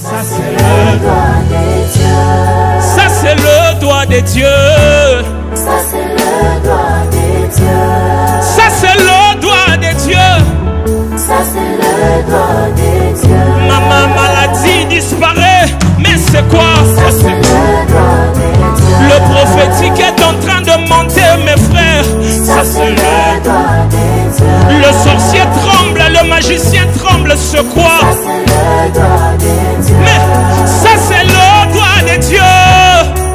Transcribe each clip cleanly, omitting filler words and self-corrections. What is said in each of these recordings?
Ça c'est le doigt de Dieu. Ça c'est le doigt de Dieu. Ça c'est le doigt de Dieu. Ça c'est le doigt de Dieu. Ça c'est le doigt de Dieu. Ma maladie disparaît, mais c'est quoi? Ça c'est le doigt de Dieu. Le prophétique est en train de monter, mes frères. Ça c'est le doigt de Dieu. Le sorcier tremble, le magicien tremble, c'est quoi? Ça c'est le doigt de Dieu. Mais ça c'est le doigt de Dieu.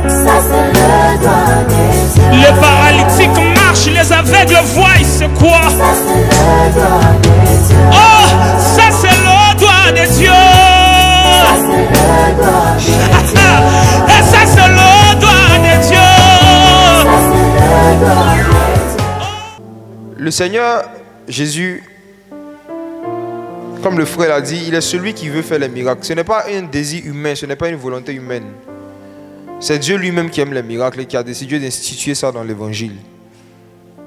Ça c'est le doigt de Dieu. Les paralytiques marchent, les aveugles voient, c'est quoi? Ça c'est le doigt de Dieu. Oh, ça c'est le doigt de Dieu. Ça c'est le doigt de Dieu. Et ça c'est le doigt de Dieu. Ça c'est le doigt de Dieu. Le Seigneur Jésus, comme le frère l'a dit, il est celui qui veut faire les miracles. Ce n'est pas un désir humain, ce n'est pas une volonté humaine. C'est Dieu lui-même qui aime les miracles et qui a décidé d'instituer ça dans l'évangile.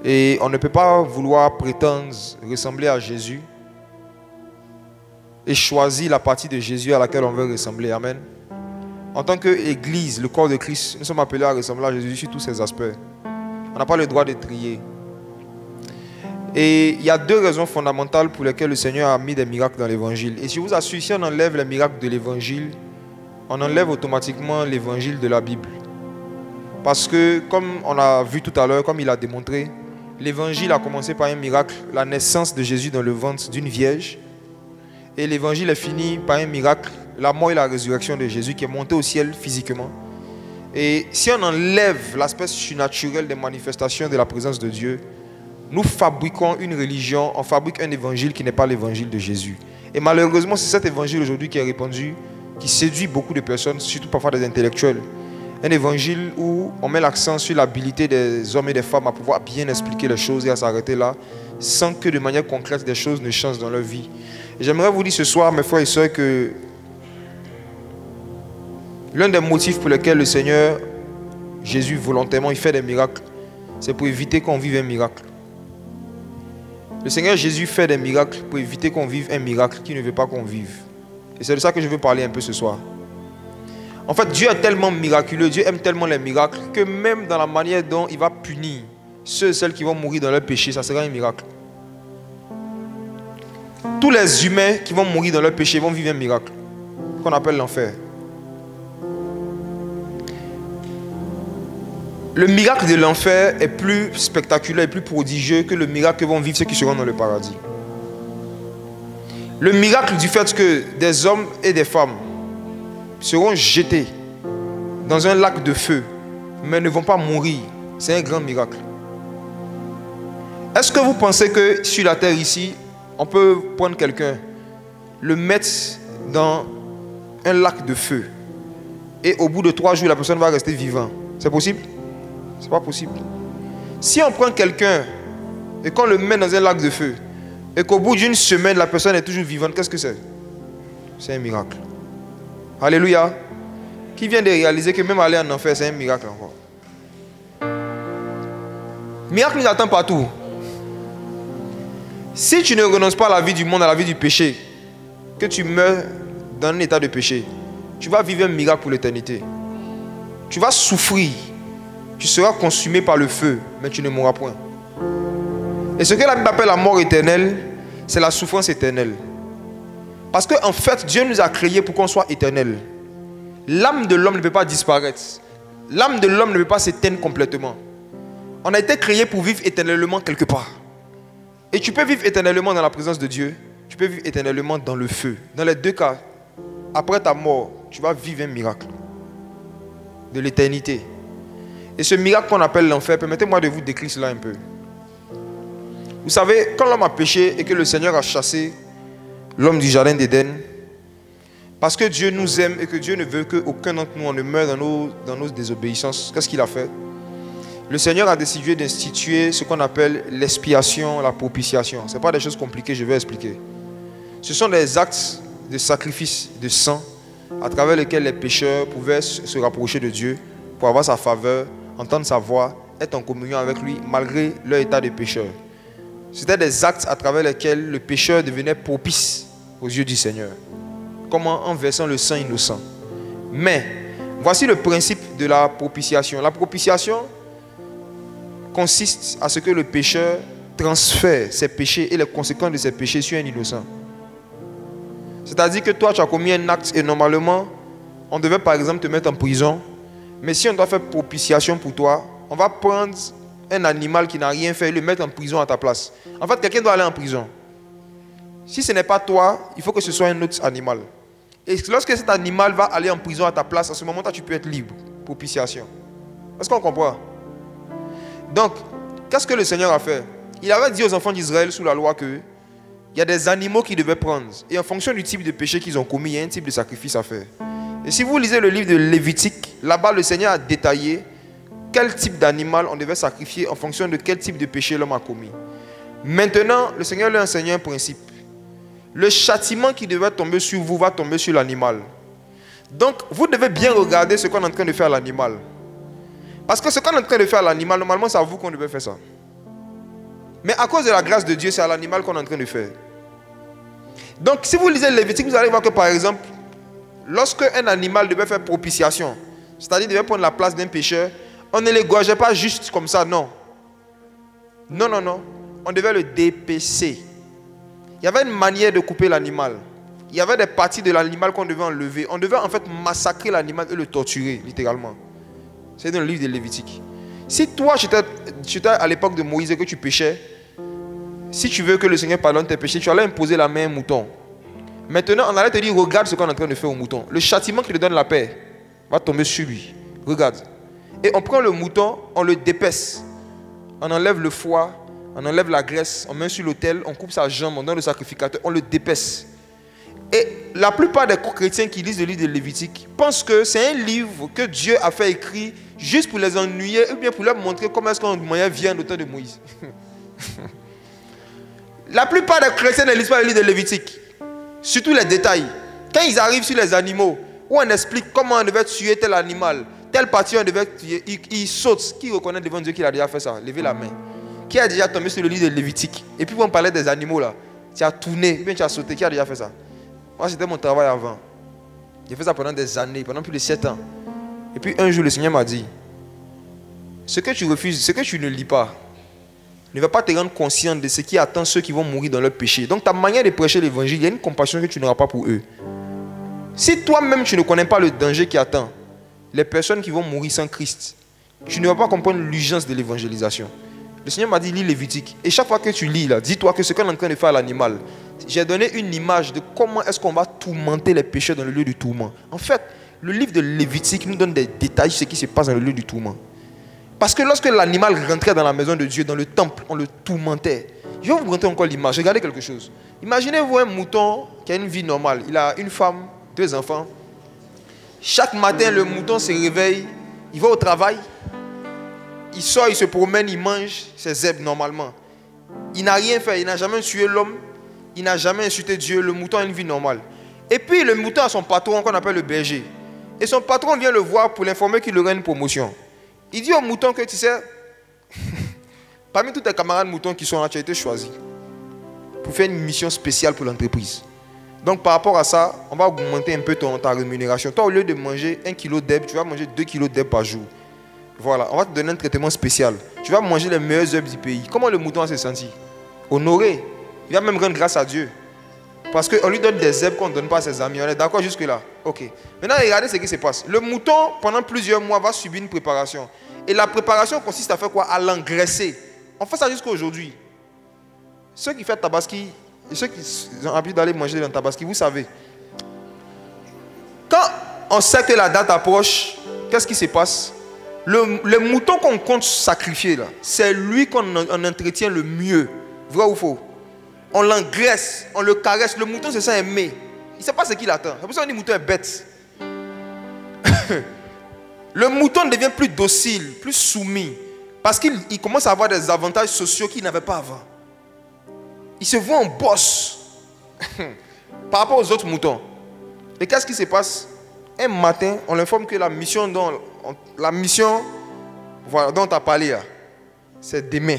Et on ne peut pas vouloir prétendre ressembler à Jésus et choisir la partie de Jésus à laquelle on veut ressembler. Amen. En tant qu'Église, le corps de Christ, nous sommes appelés à ressembler à Jésus sur tous ses aspects. On n'a pas le droit de trier. Et il y a deux raisons fondamentales pour lesquelles le Seigneur a mis des miracles dans l'évangile. Et si vous assure, si on enlève les miracles de l'évangile, on enlève automatiquement l'évangile de la Bible. Parce que, comme on a vu tout à l'heure, comme il a démontré, l'évangile a commencé par un miracle, la naissance de Jésus dans le ventre d'une vierge. Et l'évangile est fini par un miracle, la mort et la résurrection de Jésus qui est monté au ciel physiquement. Et si on enlève l'aspect surnaturel des manifestations de la présence de Dieu, nous fabriquons une religion, on fabrique un évangile qui n'est pas l'évangile de Jésus. Et malheureusement, c'est cet évangile aujourd'hui qui est répandu, qui séduit beaucoup de personnes, surtout parfois des intellectuels. Un évangile où on met l'accent sur l'habilité des hommes et des femmes à pouvoir bien expliquer les choses et à s'arrêter là, sans que de manière concrète des choses ne changent dans leur vie. Et j'aimerais vous dire ce soir, mes frères et sœurs, que l'un des motifs pour lesquels le Seigneur Jésus volontairement il fait des miracles, c'est pour éviter qu'on vive un miracle. Le Seigneur Jésus fait des miracles pour éviter qu'on vive un miracle qu'il ne veut pas qu'on vive. Et c'est de ça que je veux parler un peu ce soir. En fait, Dieu est tellement miraculeux, Dieu aime tellement les miracles, que même dans la manière dont il va punir ceux et celles qui vont mourir dans leur péché, ça sera un miracle. Tous les humains qui vont mourir dans leur péché vont vivre un miracle, qu'on appelle l'enfer. Le miracle de l'enfer est plus spectaculaire et plus prodigieux que le miracle que vont vivre ceux qui seront dans le paradis. Le miracle du fait que des hommes et des femmes seront jetés dans un lac de feu, mais ne vont pas mourir, c'est un grand miracle. Est-ce que vous pensez que sur la terre ici, on peut prendre quelqu'un, le mettre dans un lac de feu, et au bout de 3 jours, la personne va rester vivante? C'est possible? C'est pas possible. Si on prend quelqu'un et qu'on le met dans un lac de feu et qu'au bout d'une semaine la personne est toujours vivante, qu'est-ce que c'est? C'est un miracle. Alléluia. Qui vient de réaliser que même aller en enfer c'est un miracle encore? Miracle nous attend partout. Si tu ne renonces pas à la vie du monde, à la vie du péché, que tu meurs dans un état de péché, tu vas vivre un miracle pour l'éternité. Tu vas souffrir. Tu seras consumé par le feu, mais tu ne mourras point. Et ce que la Bible appelle la mort éternelle, c'est la souffrance éternelle. Parce qu'en fait, Dieu nous a créés pour qu'on soit éternel. L'âme de l'homme ne peut pas disparaître. L'âme de l'homme ne peut pas s'éteindre complètement. On a été créé pour vivre éternellement quelque part. Et tu peux vivre éternellement dans la présence de Dieu. Tu peux vivre éternellement dans le feu. Dans les deux cas, après ta mort, tu vas vivre un miracle de l'éternité. Et ce miracle qu'on appelle l'enfer, permettez-moi de vous décrire cela un peu. Vous savez, quand l'homme a péché et que le Seigneur a chassé l'homme du jardin d'Éden, parce que Dieu nous aime et que Dieu ne veut qu'aucun d'entre nous ne meure dans nos désobéissances, qu'est-ce qu'il a fait? Le Seigneur a décidé d'instituer ce qu'on appelle l'expiation, la propitiation. Ce n'est pas des choses compliquées, je vais expliquer. Ce sont des actes de sacrifice de sang à travers lesquels les pécheurs pouvaient se rapprocher de Dieu pour avoir sa faveur, entendre sa voix, être en communion avec lui malgré leur état de pécheur. C'était des actes à travers lesquels le pécheur devenait propice aux yeux du Seigneur. Comment? En versant le sang innocent. Mais, voici le principe de la propitiation. La propitiation consiste à ce que le pécheur transfère ses péchés et les conséquences de ses péchés sur un innocent. C'est-à-dire que toi, tu as commis un acte et normalement, on devait par exemple te mettre en prison. Mais si on doit faire propitiation pour toi, on va prendre un animal qui n'a rien fait et le mettre en prison à ta place. En fait, quelqu'un doit aller en prison. Si ce n'est pas toi, il faut que ce soit un autre animal. Et lorsque cet animal va aller en prison à ta place, à ce moment-là, tu peux être libre. Propitiation. Est-ce qu'on comprend? Donc, qu'est-ce que le Seigneur a fait? Il avait dit aux enfants d'Israël sous la loi qu'il y a des animaux qu'ils devaient prendre. Et en fonction du type de péché qu'ils ont commis, il y a un type de sacrifice à faire. Et si vous lisez le livre de Lévitique, là-bas, le Seigneur a détaillé quel type d'animal on devait sacrifier en fonction de quel type de péché l'homme a commis. Maintenant, le Seigneur lui a enseigné un principe. Le châtiment qui devait tomber sur vous va tomber sur l'animal. Donc, vous devez bien regarder ce qu'on est en train de faire à l'animal. Parce que ce qu'on est en train de faire à l'animal, normalement, c'est à vous qu'on devait faire ça. Mais à cause de la grâce de Dieu, c'est à l'animal qu'on est en train de faire. Donc, si vous lisez le Lévitique, vous allez voir que, par exemple, lorsque un animal devait faire propitiation, c'est-à-dire devait prendre la place d'un pécheur, on ne l'égorgeait pas juste comme ça, non. Non, non, non. On devait le dépecer. Il y avait une manière de couper l'animal. Il y avait des parties de l'animal qu'on devait enlever. On devait en fait massacrer l'animal et le torturer, littéralement. C'est dans le livre de Lévitique. Si toi, j'étais à l'époque de Moïse et que tu péchais, si tu veux que le Seigneur pardonne tes péchés, tu allais imposer la main à un mouton. Maintenant, on allait te dire, regarde ce qu'on est en train de faire au mouton. Le châtiment qui te donne la paix va tomber sur lui. Regarde. Et on prend le mouton, on le dépaisse. On enlève le foie, on enlève la graisse, on met sur l'autel, on coupe sa jambe, on donne le sacrificateur, on le dépaisse. Et la plupart des chrétiens qui lisent le livre de Lévitique pensent que c'est un livre que Dieu a fait écrit juste pour les ennuyer ou bien pour leur montrer comment est-ce qu'un moyen vient au temps de Moïse. La plupart des chrétiens ne lisent pas le livre de Lévitique. Surtout les détails. Quand ils arrivent sur les animaux, où on explique comment on devait tuer tel animal, telle partie on devait tuer, ils sautent. Qui reconnaît devant Dieu qu'il a déjà fait ça? Levez la main. Qui a déjà tombé sur le livre de Lévitique? Et puis on parlait des animaux là. Tu as tourné, ou bien tu as sauté. Qui a déjà fait ça? Moi c'était mon travail avant. J'ai fait ça pendant des années, pendant plus de 7 ans. Et puis un jour le Seigneur m'a dit, ce que tu refuses, ce que tu ne lis pas, ne va pas te rendre conscient de ce qui attend ceux qui vont mourir dans leur péché. Donc ta manière de prêcher l'évangile, il y a une compassion que tu n'auras pas pour eux. Si toi-même tu ne connais pas le danger qui attend les personnes qui vont mourir sans Christ, tu ne vas pas comprendre l'urgence de l'évangélisation. Le Seigneur m'a dit, lis Lévitique. Et chaque fois que tu lis, là, dis-toi que ce qu'on est en train de faire à l'animal, j'ai donné une image de comment est-ce qu'on va tourmenter les pécheurs dans le lieu du tourment. En fait, le livre de Lévitique nous donne des détails sur ce qui se passe dans le lieu du tourment. Parce que lorsque l'animal rentrait dans la maison de Dieu, dans le temple, on le tourmentait. Je vais vous montrer encore l'image. Regardez quelque chose. Imaginez-vous un mouton qui a une vie normale. Il a une femme, 2 enfants. Chaque matin, le mouton se réveille, il va au travail, il sort, il se promène, il mange ses herbes normalement. Il n'a rien fait, il n'a jamais tué l'homme, il n'a jamais insulté Dieu. Le mouton a une vie normale. Et puis le mouton a son patron qu'on appelle le berger. Et son patron vient le voir pour l'informer qu'il aurait une promotion. Il dit au mouton que tu sais, parmi tous tes camarades moutons qui sont là, tu as été choisi pour faire une mission spéciale pour l'entreprise. Donc par rapport à ça, on va augmenter un peu ta rémunération. Toi, au lieu de manger 1 kg d'herbe, tu vas manger 2 kg d'herbe par jour. Voilà, on va te donner un traitement spécial. Tu vas manger les meilleures herbes du pays. Comment le mouton s'est senti? Honoré. Il va même rendre grâce à Dieu. Parce qu'on lui donne des herbes qu'on ne donne pas à ses amis. On est d'accord jusque-là? Ok. Maintenant, regardez ce qui se passe. Le mouton, pendant plusieurs mois, va subir une préparation. Et la préparation consiste à faire quoi? À l'engraisser. On fait ça jusqu'à aujourd'hui. Ceux qui font tabaski, et ceux qui ont l'habitude d'aller manger dans le tabaski, vous savez. Quand on sait que la date approche, qu'est-ce qui se passe? Le mouton qu'on compte sacrifier, là, c'est lui qu'on entretient le mieux. Vrai ou faux? On l'engraisse, on le caresse. Le mouton se sent aimé. Il ne sait pas ce qu'il attend. C'est pour ça qu'on dit que le mouton est bête. Le mouton devient plus docile, plus soumis. Parce qu'il commence à avoir des avantages sociaux qu'il n'avait pas avant. Il se voit en boss par rapport aux autres moutons. Et qu'est-ce qui se passe? Un matin, on l'informe que la mission dont on t'a parlé, c'est demain.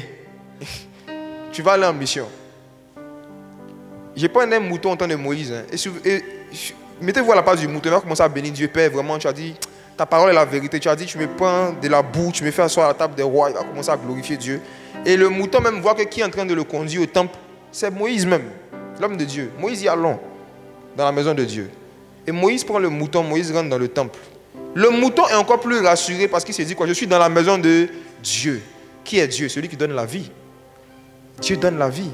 Tu vas aller en mission. Je prends un mouton en temps de Moïse. Et Mettez-vous à la place du mouton. Il va commencer à bénir Dieu. Père, vraiment, tu as dit, ta parole est la vérité. Tu as dit, tu me prends de la boue, tu me fais asseoir à la table des rois. Il va commencer à glorifier Dieu. Et le mouton même voit que qui est en train de le conduire au temple, c'est Moïse même, l'homme de Dieu. Moïse y allons dans la maison de Dieu. Et Moïse prend le mouton, Moïse rentre dans le temple. Le mouton est encore plus rassuré parce qu'il s'est dit quoi? Je suis dans la maison de Dieu. Qui est Dieu? Celui qui donne la vie. Dieu donne la vie.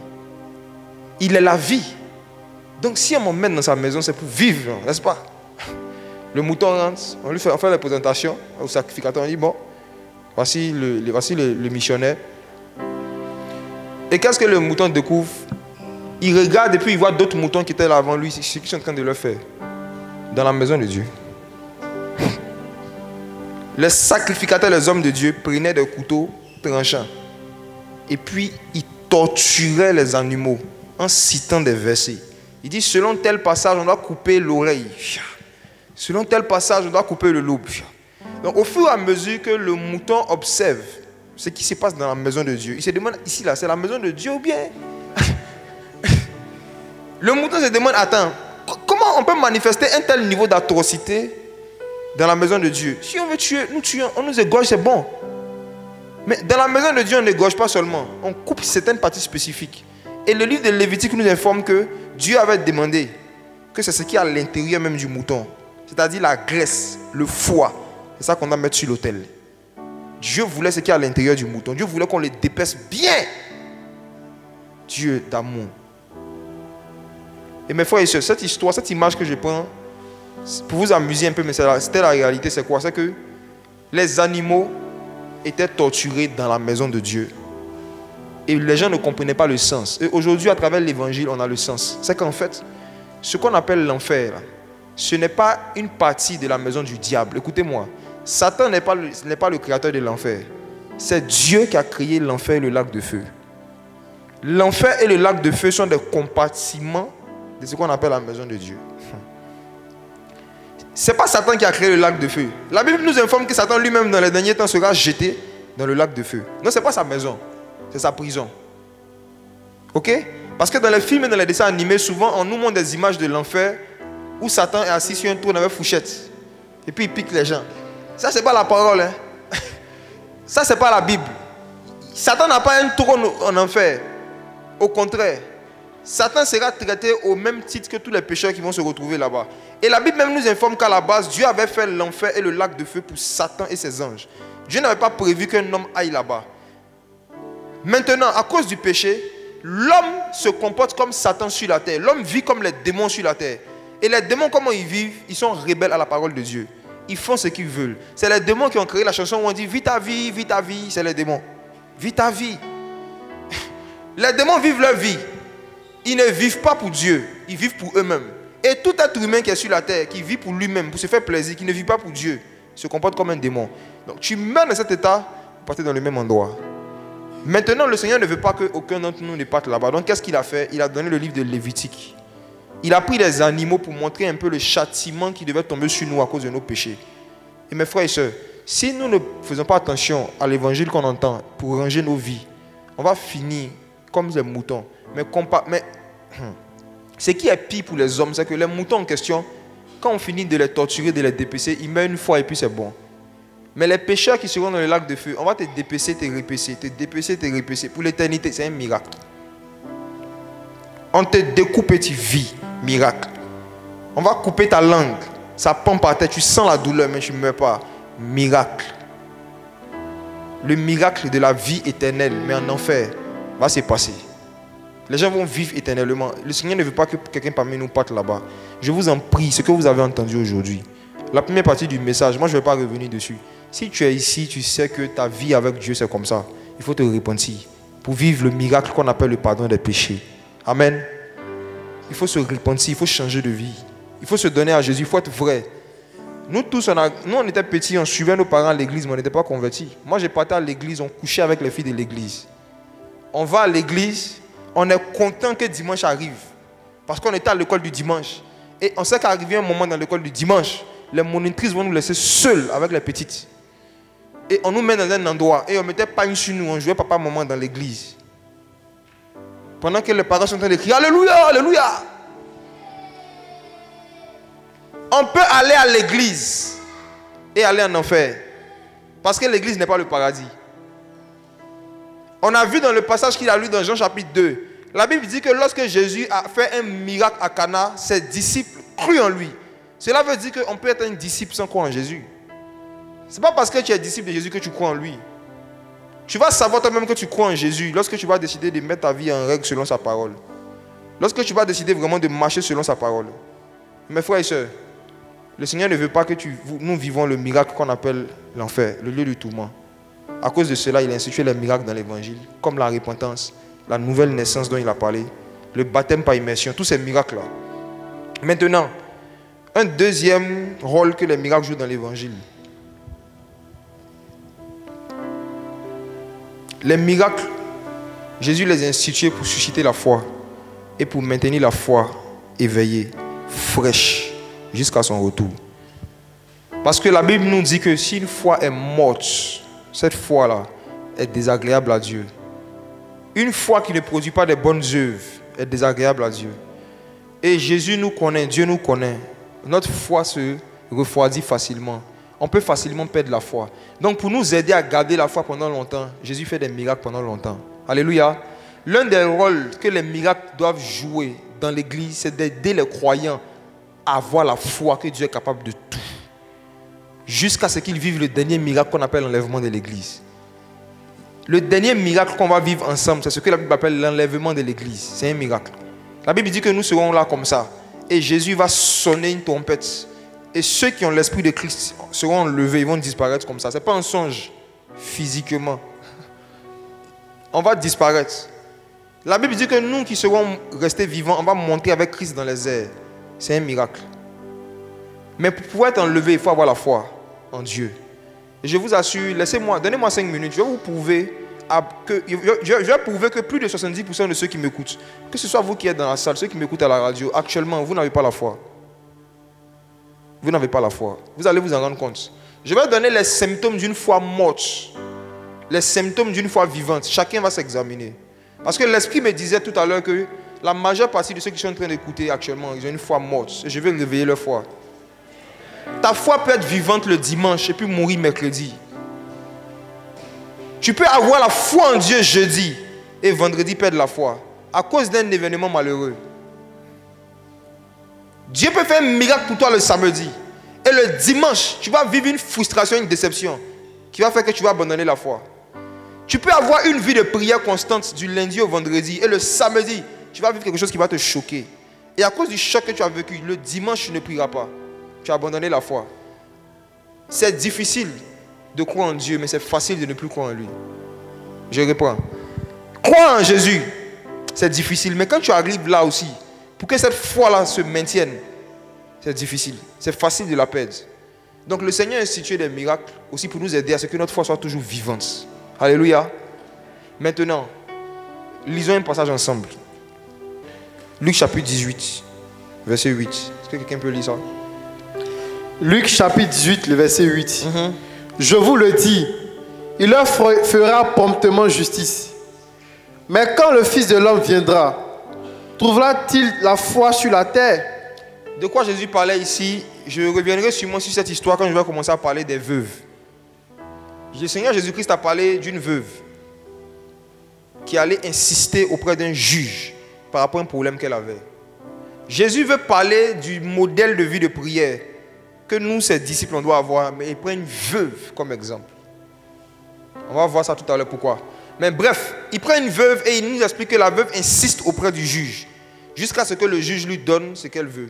Il est la vie. Donc si on m'emmène dans sa maison, c'est pour vivre, n'est-ce pas? Le mouton rentre, on fait la présentation au sacrificateur, on dit bon, voici le missionnaire. Et qu'est-ce que le mouton découvre? Il regarde et puis il voit d'autres moutons qui étaient là avant lui, ce qu'ils sont en train de le faire. Dans la maison de Dieu. Les sacrificateurs, les hommes de Dieu, prenaient des couteaux tranchants. Et puis ils torturaient les animaux en citant des versets. Il dit, selon tel passage, on doit couper l'oreille. Selon tel passage, on doit couper le lobe. Donc au fur et à mesure que le mouton observe ce qui se passe dans la maison de Dieu, il se demande, ici là, c'est la maison de Dieu ou bien? Le mouton se demande, attends, comment on peut manifester un tel niveau d'atrocité dans la maison de Dieu? Si on veut tuer, nous tuons, on nous égorge, c'est bon. Mais dans la maison de Dieu, on n'égorge pas seulement, on coupe certaines parties spécifiques. Et le livre de Lévitique nous informe que Dieu avait demandé que c'est ce qui est à l'intérieur même du mouton, c'est-à-dire la graisse, le foie, c'est ça qu'on doit mettre sur l'autel. Dieu voulait ce qui est à l'intérieur du mouton. Dieu voulait qu'on les dépèce bien. Dieu d'amour. Et mes frères et sœurs, cette histoire, cette image que je prends, pour vous amuser un peu, mais c'était la réalité, c'est quoi? C'est que les animaux étaient torturés dans la maison de Dieu. Et les gens ne comprenaient pas le sens. Et aujourd'hui, à travers l'évangile, on a le sens. C'est qu'en fait, ce qu'on appelle l'enfer, ce n'est pas une partie de la maison du diable. Écoutez-moi, Satan n'est pas le créateur de l'enfer. C'est Dieu qui a créé l'enfer et le lac de feu. L'enfer et le lac de feu sont des compartiments de ce qu'on appelle la maison de Dieu. Ce n'est pas Satan qui a créé le lac de feu. La Bible nous informe que Satan lui-même, dans les derniers temps, sera jeté dans le lac de feu. Non, ce n'est pas sa maison, c'est sa prison. Ok? Parce que dans les films et dans les dessins animés, souvent, on nous montre des images de l'enfer où Satan est assis sur un trône avec fourchette. Et puis il pique les gens. Ça, ce n'est pas la parole. Hein? Ça, ce n'est pas la Bible. Satan n'a pas un trône en enfer. Au contraire, Satan sera traité au même titre que tous les pécheurs qui vont se retrouver là-bas. Et la Bible même nous informe qu'à la base, Dieu avait fait l'enfer et le lac de feu pour Satan et ses anges. Dieu n'avait pas prévu qu'un homme aille là-bas. Maintenant, à cause du péché, l'homme se comporte comme Satan sur la terre. L'homme vit comme les démons sur la terre. Et les démons, comment ils vivent? Ils sont rebelles à la parole de Dieu. Ils font ce qu'ils veulent. C'est les démons qui ont créé la chanson où on dit « Vis ta vie, vis ta vie ». C'est les démons. Vis ta vie. Les démons vivent leur vie. Ils ne vivent pas pour Dieu. Ils vivent pour eux-mêmes. Et tout être humain qui est sur la terre, qui vit pour lui-même, pour se faire plaisir, qui ne vit pas pour Dieu, se comporte comme un démon. Donc tu meurs dans cet état, vous partez dans le même endroit. Maintenant, le Seigneur ne veut pas qu'aucun d'entre nous ne parte là-bas. Donc qu'est-ce qu'il a fait? Il a donné le livre de Lévitique. Il a pris des animaux pour montrer un peu le châtiment qui devait tomber sur nous à cause de nos péchés. Et mes frères et sœurs, si nous ne faisons pas attention à l'évangile qu'on entend pour ranger nos vies, on va finir comme des moutons. Mais ce qui est pire pour les hommes, c'est que les moutons en question, quand on finit de les torturer, de les dépécer, ils meurent une fois et puis c'est bon. Mais les pécheurs qui seront dans le lac de feu, on va te dépécer, te répécer, te dépécer, te répécer. Pour l'éternité, c'est un miracle. On te découpe et tu vis. Miracle. On va couper ta langue. Ça pend par terre. Tu sens la douleur, mais tu ne meurs pas. Miracle. Le miracle de la vie éternelle, mais en enfer, va se passer. Les gens vont vivre éternellement. Le Seigneur ne veut pas que quelqu'un parmi nous parte là-bas. Je vous en prie, ce que vous avez entendu aujourd'hui, la première partie du message, moi je ne vais pas revenir dessus. Si tu es ici, tu sais que ta vie avec Dieu c'est comme ça. Il faut te repentir pour vivre le miracle qu'on appelle le pardon des péchés. Amen. Il faut se repentir, il faut changer de vie. Il faut se donner à Jésus, il faut être vrai. Nous tous, on était petits, on suivait nos parents à l'église, mais on n'était pas convertis. Moi, j'ai parti à l'église, on couchait avec les filles de l'église. On va à l'église, on est content que dimanche arrive. Parce qu'on était à l'école du dimanche. Et on sait qu'arrivé un moment dans l'école du dimanche, les monitrices vont nous laisser seuls avec les petites. Et on nous met dans un endroit, et on mettait pagne sur nous, on jouait papa-maman dans l'église. Pendant que les parents sont en train de crier Alléluia, Alléluia. On peut aller à l'église et aller en enfer. Parce que l'église n'est pas le paradis. On a vu dans le passage qu'il a lu dans Jean chapitre 2. La Bible dit que lorsque Jésus a fait un miracle à Cana, ses disciples crurent en lui. Cela veut dire qu'on peut être un disciple sans croire en Jésus. Ce n'est pas parce que tu es disciple de Jésus que tu crois en lui. Tu vas savoir toi-même que tu crois en Jésus lorsque tu vas décider de mettre ta vie en règle selon sa parole. Lorsque tu vas décider vraiment de marcher selon sa parole. Mes frères et sœurs, le Seigneur ne veut pas que nous vivons le miracle qu'on appelle l'enfer, le lieu du tourment. À cause de cela, il a institué les miracles dans l'évangile, comme la repentance, la nouvelle naissance dont il a parlé, le baptême par immersion, tous ces miracles-là. Maintenant, un deuxième rôle que les miracles jouent dans l'évangile. Les miracles, Jésus les a institués pour susciter la foi et pour maintenir la foi éveillée, fraîche, jusqu'à son retour. Parce que la Bible nous dit que si une foi est morte, cette foi-là est désagréable à Dieu. Une foi qui ne produit pas de bonnes œuvres est désagréable à Dieu. Et Jésus nous connaît, Dieu nous connaît. Notre foi se refroidit facilement. On peut facilement perdre la foi. Donc pour nous aider à garder la foi pendant longtemps, Jésus fait des miracles pendant longtemps. Alléluia. L'un des rôles que les miracles doivent jouer dans l'église, c'est d'aider les croyants à avoir la foi que Dieu est capable de tout. Jusqu'à ce qu'ils vivent le dernier miracle qu'on appelle l'enlèvement de l'église. Le dernier miracle qu'on va vivre ensemble, c'est ce que la Bible appelle l'enlèvement de l'église. C'est un miracle. La Bible dit que nous serons là comme ça. Et Jésus va sonner une trompette. Et ceux qui ont l'esprit de Christ seront enlevés, ils vont disparaître comme ça. Ce n'est pas un songe physiquement. On va disparaître. La Bible dit que nous qui serons restés vivants, on va monter avec Christ dans les airs. C'est un miracle. Mais pour pouvoir être enlevé, il faut avoir la foi en Dieu. Et je vous assure, donnez-moi 5 minutes, je vais vous prouver que plus de 70% de ceux qui m'écoutent, que ce soit vous qui êtes dans la salle, ceux qui m'écoutent à la radio, actuellement, vous n'avez pas la foi. Vous n'avez pas la foi. Vous allez vous en rendre compte. Je vais donner les symptômes d'une foi morte. Les symptômes d'une foi vivante. Chacun va s'examiner. Parce que l'Esprit me disait tout à l'heure que la majeure partie de ceux qui sont en train d'écouter actuellement, ils ont une foi morte. Et je vais réveiller leur foi. Ta foi peut être vivante le dimanche et puis mourir mercredi. Tu peux avoir la foi en Dieu jeudi et vendredi perdre la foi à cause d'un événement malheureux. Dieu peut faire un miracle pour toi le samedi. Et le dimanche, tu vas vivre une frustration, une déception qui va faire que tu vas abandonner la foi. Tu peux avoir une vie de prière constante du lundi au vendredi. Et le samedi, tu vas vivre quelque chose qui va te choquer. Et à cause du choc que tu as vécu, le dimanche, tu ne prieras pas. Tu as abandonné la foi. C'est difficile de croire en Dieu, mais c'est facile de ne plus croire en lui. Je reprends. Croire en Jésus, c'est difficile. Mais quand tu arrives là aussi, pour que cette foi-là se maintienne, c'est difficile. C'est facile de la perdre. Donc le Seigneur a institué des miracles aussi pour nous aider à ce que notre foi soit toujours vivante. Alléluia. Maintenant, lisons un passage ensemble. Luc chapitre 18, verset 8. Est-ce que quelqu'un peut lire ça? Luc chapitre 18, le verset 8. Je vous le dis, il leur fera promptement justice. Mais quand le Fils de l'homme viendra, trouvera-t-il la foi sur la terre? De quoi Jésus parlait ici? Je reviendrai sûrement sur cette histoire quand je vais commencer à parler des veuves. Le Seigneur Jésus-Christ a parlé d'une veuve qui allait insister auprès d'un juge par rapport à un problème qu'elle avait. Jésus veut parler du modèle de vie de prière que nous, ses disciples, on doit avoir, mais il prend une veuve comme exemple. On va voir ça tout à l'heure pourquoi. Mais bref, il prend une veuve et il nous explique que la veuve insiste auprès du juge jusqu'à ce que le juge lui donne ce qu'elle veut.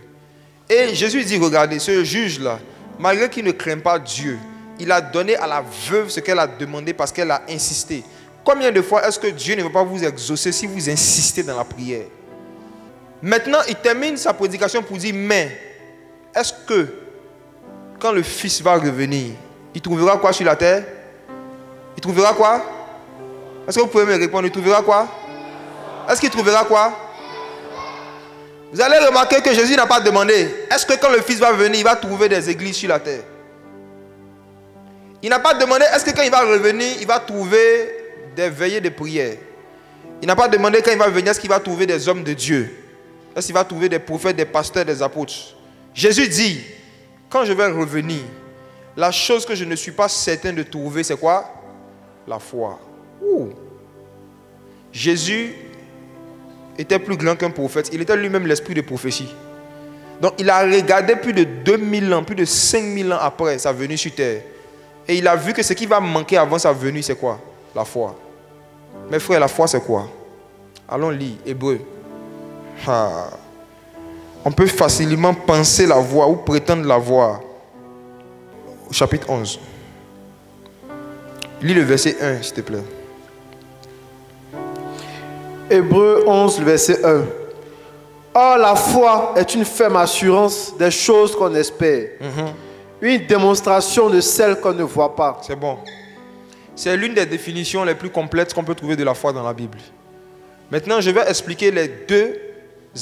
Et Jésus dit, regardez, ce juge-là, malgré qu'il ne craint pas Dieu, il a donné à la veuve ce qu'elle a demandé parce qu'elle a insisté. Combien de fois est-ce que Dieu ne va pas vous exaucer si vous insistez dans la prière? Maintenant, il termine sa prédication pour dire, mais est-ce que quand le Fils va revenir, il trouvera quoi sur la terre? Il trouvera quoi? Est-ce que vous pouvez me répondre? Il trouvera quoi? Est-ce qu'il trouvera quoi? Vous allez remarquer que Jésus n'a pas demandé, est-ce que quand le Fils va venir, il va trouver des églises sur la terre? Il n'a pas demandé, est-ce que quand il va revenir, il va trouver des veillées de prière? Il n'a pas demandé quand il va venir, est-ce qu'il va trouver des hommes de Dieu? Est-ce qu'il va trouver des prophètes, des pasteurs, des apôtres? Jésus dit, quand je vais revenir, la chose que je ne suis pas certain de trouver, c'est quoi? La foi. Ouh. Jésus était plus grand qu'un prophète. Il était lui-même l'esprit de prophétie. Donc il a regardé plus de 2000 ans, plus de 5000 ans après sa venue sur terre. Et il a vu que ce qui va manquer avant sa venue, c'est quoi? La foi. Mes frères, la foi c'est quoi? Allons lire Hébreux. On peut facilement penser la voir ou prétendre la voir. Au chapitre 11. Lis le verset 1, s'il te plaît. Hébreux 11, le verset 1. Or, la foi est une ferme assurance des choses qu'on espère. Une démonstration de celles qu'on ne voit pas. C'est bon. C'est l'une des définitions les plus complètes qu'on peut trouver de la foi dans la Bible. Maintenant, je vais expliquer les deux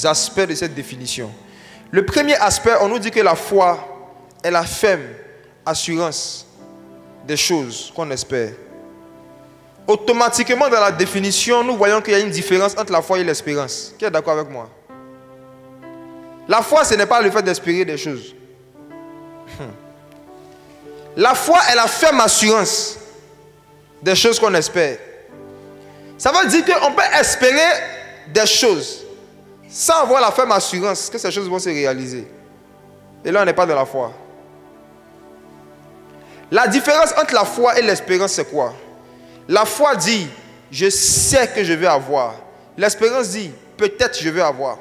aspects de cette définition. Le premier aspect, on nous dit que la foi est la ferme assurance des choses qu'on espère. Automatiquement, dans la définition, nous voyons qu'il y a une différence entre la foi et l'espérance. Qui est d'accord avec moi? La foi, ce n'est pas le fait d'espérer des choses. La foi est la ferme assurance des choses qu'on espère. Ça veut dire qu'on peut espérer des choses sans avoir la ferme assurance que ces choses vont se réaliser. Et là, on n'est pas dans la foi. La différence entre la foi et l'espérance, c'est quoi? La foi dit, je sais que je vais avoir. L'espérance dit, peut-être je vais avoir.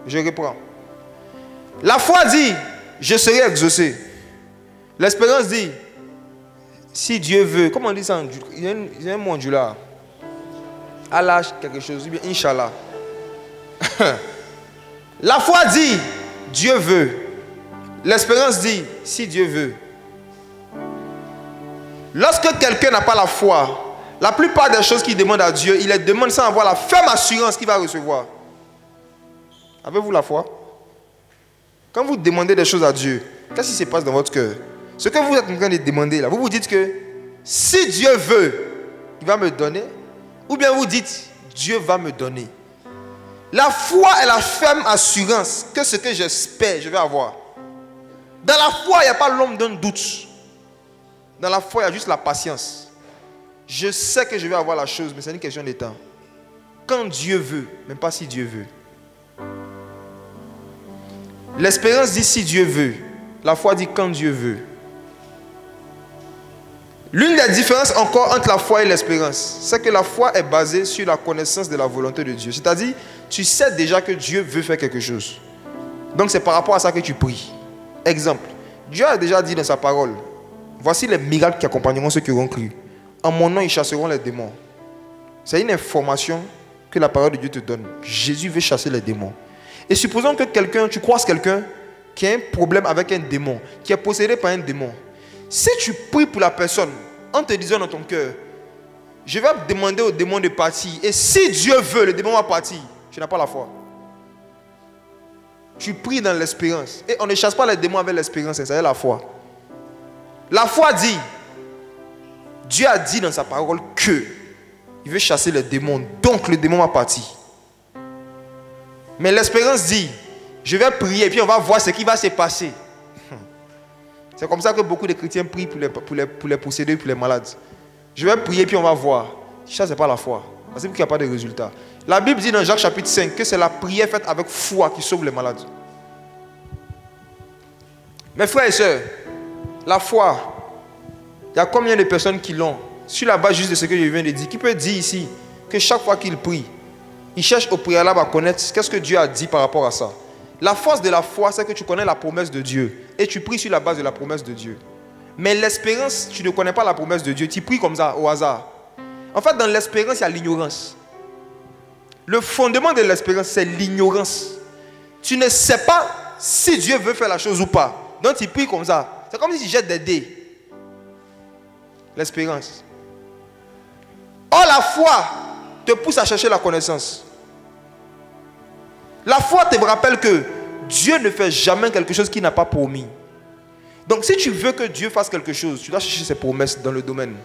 Je reprends. La foi dit, je serai exaucé. L'espérance dit, si Dieu veut, comment on dit ça en Dieu? Il y a un mot en Dieu là. Allah quelque chose, ou bien Inch'Allah. La foi dit, Dieu veut. L'espérance dit, si Dieu veut. Lorsque quelqu'un n'a pas la foi, la plupart des choses qu'il demande à Dieu, il les demande sans avoir la ferme assurance qu'il va recevoir. Avez-vous la foi? Quand vous demandez des choses à Dieu, qu'est-ce qui se passe dans votre cœur? Ce que vous êtes en train de demander là, vous vous dites que si Dieu veut, il va me donner. Ou bien vous dites, Dieu va me donner. La foi est la ferme assurance que ce que j'espère, je vais avoir. Dans la foi, il n'y a pas l'homme d'un doute. Dans la foi, il y a juste la patience. Je sais que je vais avoir la chose, mais c'est une question de temps. Quand Dieu veut, même pas si Dieu veut. L'espérance dit si Dieu veut. La foi dit quand Dieu veut. L'une des différences encore entre la foi et l'espérance, c'est que la foi est basée sur la connaissance de la volonté de Dieu. C'est-à-dire, tu sais déjà que Dieu veut faire quelque chose. Donc c'est par rapport à ça que tu pries. Exemple, Dieu a déjà dit dans sa parole, voici les miracles qui accompagneront ceux qui auront cru. En mon nom, ils chasseront les démons. C'est une information que la parole de Dieu te donne. Jésus veut chasser les démons. Et supposons que tu croises quelqu'un qui a un problème avec un démon, qui est possédé par un démon. Si tu pries pour la personne, en te disant dans ton cœur, je vais demander au démon de partir, et si Dieu veut, le démon va partir, tu n'as pas la foi. Tu pries dans l'espérance. Et on ne chasse pas les démons avec l'espérance, c'est la foi. La foi dit, Dieu a dit dans sa parole que il veut chasser les démons, donc le démon va partir. Mais l'espérance dit, je vais prier et puis on va voir ce qui va se passer. C'est comme ça que beaucoup de chrétiens prient pour les possédés, pour les malades. Je vais prier et puis on va voir. Ça, ce n'est pas la foi. Parce qu'il n'y a pas de résultat. La Bible dit dans Jacques chapitre 5 que c'est la prière faite avec foi qui sauve les malades. Mes frères et sœurs, la foi, il y a combien de personnes qui l'ont? Sur la base juste de ce que je viens de dire, qui peut dire ici que chaque fois qu'il prie, il cherche au préalable à connaître qu'est-ce que Dieu a dit par rapport à ça. La force de la foi, c'est que tu connais la promesse de Dieu et tu pries sur la base de la promesse de Dieu. Mais l'espérance, tu ne connais pas la promesse de Dieu, tu pries comme ça, au hasard. En fait, dans l'espérance, il y a l'ignorance. Le fondement de l'espérance, c'est l'ignorance. Tu ne sais pas si Dieu veut faire la chose ou pas. Donc tu pries comme ça. C'est comme si tu jettes des dés. L'espérance. Or, la foi te pousse à chercher la connaissance. La foi te rappelle que Dieu ne fait jamais quelque chose qu'il n'a pas promis. Donc si tu veux que Dieu fasse quelque chose, tu dois chercher ses promesses dans le domaine.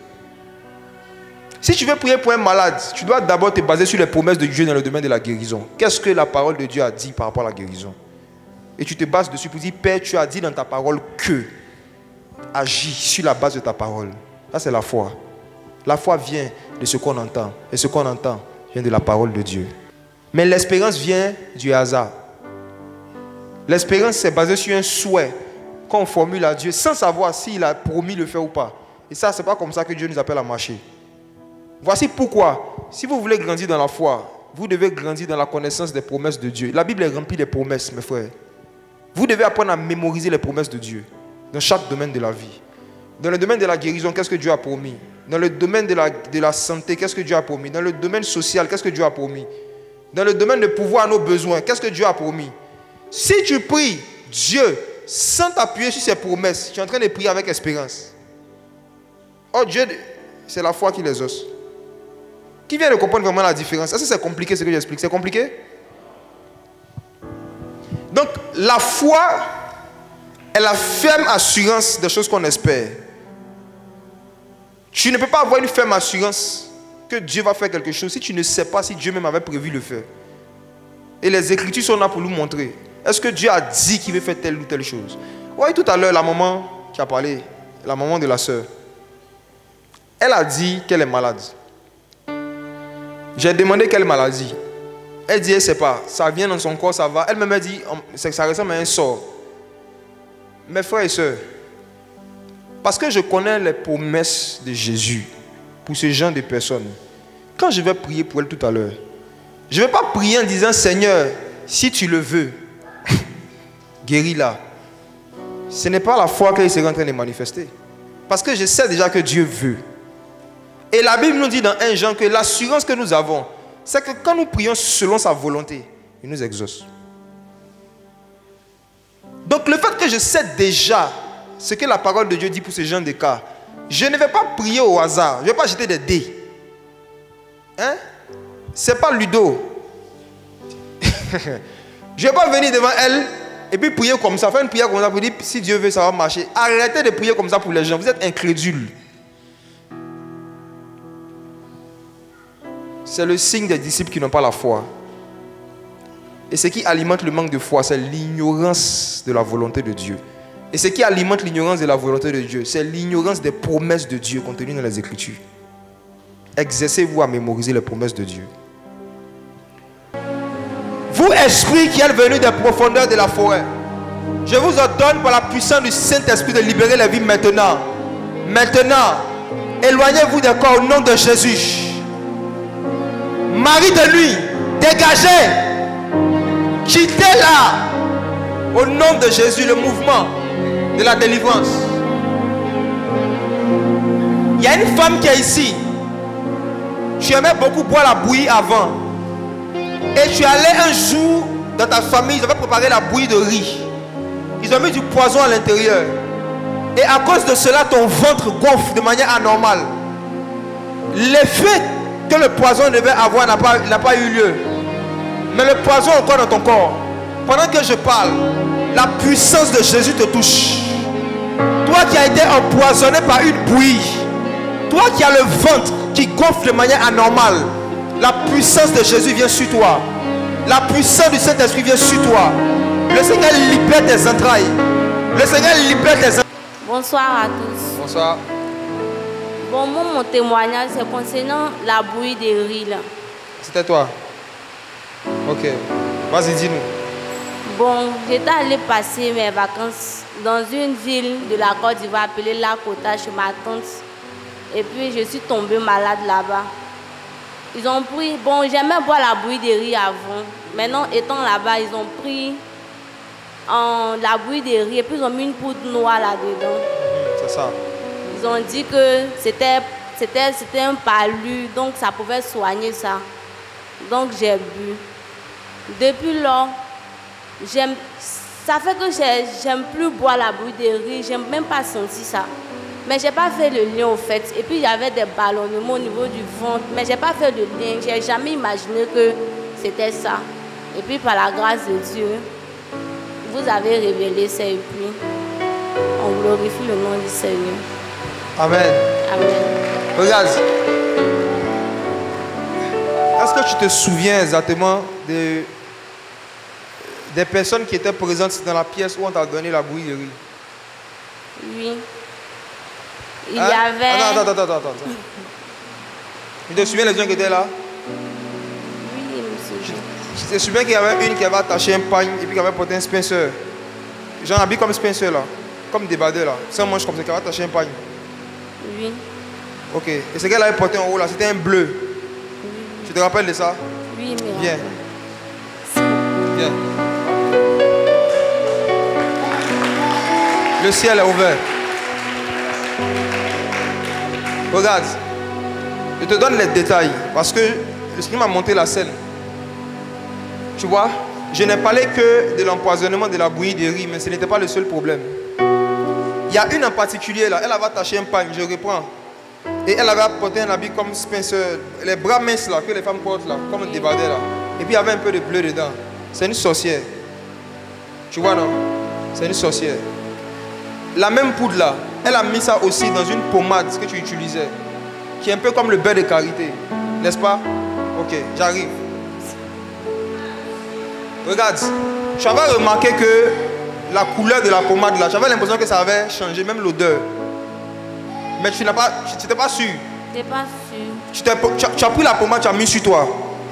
Si tu veux prier pour un malade, tu dois d'abord te baser sur les promesses de Dieu dans le domaine de la guérison. Qu'est-ce que la parole de Dieu a dit par rapport à la guérison? et tu te bases dessus pour dire, Père, tu as dit dans ta parole que. Agis sur la base de ta parole. Ça, c'est la foi. La foi vient de ce qu'on entend. Et ce qu'on entend vient de la parole de Dieu. Mais l'espérance vient du hasard. L'espérance, c'est basé sur un souhait qu'on formule à Dieu sans savoir s'il a promis le faire ou pas. Et ça, ce n'est pas comme ça que Dieu nous appelle à marcher. Voici pourquoi, si vous voulez grandir dans la foi, vous devez grandir dans la connaissance des promesses de Dieu. La Bible est remplie de promesses, mes frères. Vous devez apprendre à mémoriser les promesses de Dieu dans chaque domaine de la vie. Dans le domaine de la guérison, qu'est-ce que Dieu a promis? Dans le domaine de la santé, qu'est-ce que Dieu a promis? Dans le domaine social, qu'est-ce que Dieu a promis? Dans le domaine de pouvoir à nos besoins, qu'est-ce que Dieu a promis? Si tu pries Dieu sans t'appuyer sur ses promesses, tu es en train de prier avec espérance. Oh Dieu, c'est la foi qui les ose. Qui vient de comprendre vraiment la différence? Est-ce que c'est compliqué ce que j'explique? C'est compliqué? Donc, la foi est la ferme assurance des choses qu'on espère. Tu ne peux pas avoir une ferme assurance que Dieu va faire quelque chose si tu ne sais pas si Dieu même avait prévu le faire. Et les Écritures sont là pour nous montrer. Est-ce que Dieu a dit qu'il veut faire telle ou telle chose? Oui, tout à l'heure, la maman qui a parlé, la maman de la sœur, elle a dit qu'elle est malade. J'ai demandé quelle maladie. Elle dit, elle ne sait pas. Ça vient dans son corps, ça va. Elle m'a dit, ça ressemble à un sort. Mes frères et sœurs, parce que je connais les promesses de Jésus pour ce genre de personnes, quand je vais prier pour elle tout à l'heure, je ne vais pas prier en disant, Seigneur, si tu le veux, guéris-la. Ce n'est pas la foi qu'elle sera en train de manifester. Parce que je sais déjà que Dieu veut. Et la Bible nous dit dans 1 Jean que l'assurance que nous avons, c'est que quand nous prions selon sa volonté, il nous exauce. Donc le fait que je sais déjà ce que la parole de Dieu dit pour ce genre de cas, je ne vais pas prier au hasard. Je ne vais pas jeter des dés. Hein? Ce n'est pas Ludo. Je ne vais pas venir devant elle et puis prier comme ça, faire une prière comme ça pour dire si Dieu veut ça va marcher. Arrêtez de prier comme ça pour les gens. Vous êtes incrédules. C'est le signe des disciples qui n'ont pas la foi. Et ce qui alimente le manque de foi, c'est l'ignorance de la volonté de Dieu. Et ce qui alimente l'ignorance de la volonté de Dieu, c'est l'ignorance des promesses de Dieu contenues dans les Écritures. Exercez-vous à mémoriser les promesses de Dieu. Vous, esprit qui êtes venu des profondeurs de la forêt, je vous ordonne par la puissance du Saint-Esprit de libérer les vies maintenant. Maintenant, éloignez-vous des corps au nom de Jésus. Mari de nuit, dégagez. Quittez-la. Au nom de Jésus, le mouvement de la délivrance. Il y a une femme qui est ici. Tu aimais beaucoup boire la bouillie avant. Et tu allais un jour dans ta famille, ils avaient préparé la bouillie de riz. Ils ont mis du poison à l'intérieur. Et à cause de cela, ton ventre gonfle de manière anormale. L'effet que le poison devait avoir n'a pas eu lieu. Mais le poison est encore dans ton corps. Pendant que je parle, la puissance de Jésus te touche. Toi qui as été empoisonné par une bouillie, toi qui as le ventre qui gonfle de manière anormale, la puissance de Jésus vient sur toi. La puissance du Saint-Esprit vient sur toi. Le Seigneur libère tes entrailles. Le Seigneur libère tes entrailles. Bonsoir à tous. Bonsoir. Bon, mon témoignage, c'est concernant la bouillie de riz là. C'était toi? Ok. Vas-y, dis-nous. Bon, j'étais allé passer mes vacances dans une ville de la Côte d'Ivoire appelée Lakota chez ma tante. Et puis, je suis tombée malade là-bas. Ils ont pris... Bon, j'aimais boire la bouillie de riz avant. Maintenant, étant là-bas, ils ont pris la bouillie de riz et puis ils ont mis une poudre noire là-dedans. C'est ça. Ils ont dit que c'était un palu, donc ça pouvait soigner ça. Donc j'ai bu. Depuis lors, ça fait que j'aime plus boire la bouillie de riz, j'aime même pas sentir ça. Mais j'ai pas fait le lien au fait. Et puis il y avait des ballonnements au niveau du ventre, mais j'ai pas fait le lien. J'ai jamais imaginé que c'était ça. Et puis par la grâce de Dieu, vous avez révélé ça et puis on glorifie le nom du Seigneur. Amen. Amen. Regarde. Est-ce que tu te souviens exactement des personnes qui étaient présentes dans la pièce où on t'a donné la bouillie de riz? Oui. Il y avait... Attends. Tu te souviens des gens qui étaient là? Oui, monsieur. Je te souviens qu'il y avait une qui avait attaché un pagne et puis qui avait porté un Spencer. J'en habille comme Spencer là. Comme débardeur là. Sans manche comme ça, qui avait attaché un pagne. Oui. Ok. Et ce qu'elle avait porté en haut là, c'était un bleu. Oui. Tu te rappelles de ça? Oui, mais... Viens. Viens. Le ciel est ouvert. Regarde. Je te donne les détails parce que le Seigneur m'a montré la scène. Tu vois, je n'ai parlé que de l'empoisonnement de la bouillie de riz, mais ce n'était pas le seul problème. Il y a une en particulier là, elle avait attaché un pagne, je reprends. Et elle avait porté un habit comme Spencer, les bras minces là, que les femmes portent là, comme un débardeur là. Et puis il y avait un peu de bleu dedans. C'est une sorcière. Tu vois non? C'est une sorcière. La même poudre là, elle a mis ça aussi dans une pommade que tu utilisais, qui est un peu comme le beurre de karité. N'est-ce pas? Ok, j'arrive. Regarde, j'avais remarqué que la couleur de la pommade là, j'avais l'impression que ça avait changé, même l'odeur. Mais tu n'étais pas sûr. Je n'étais pas sûr. Tu as pris la pommade, tu as mis sur toi.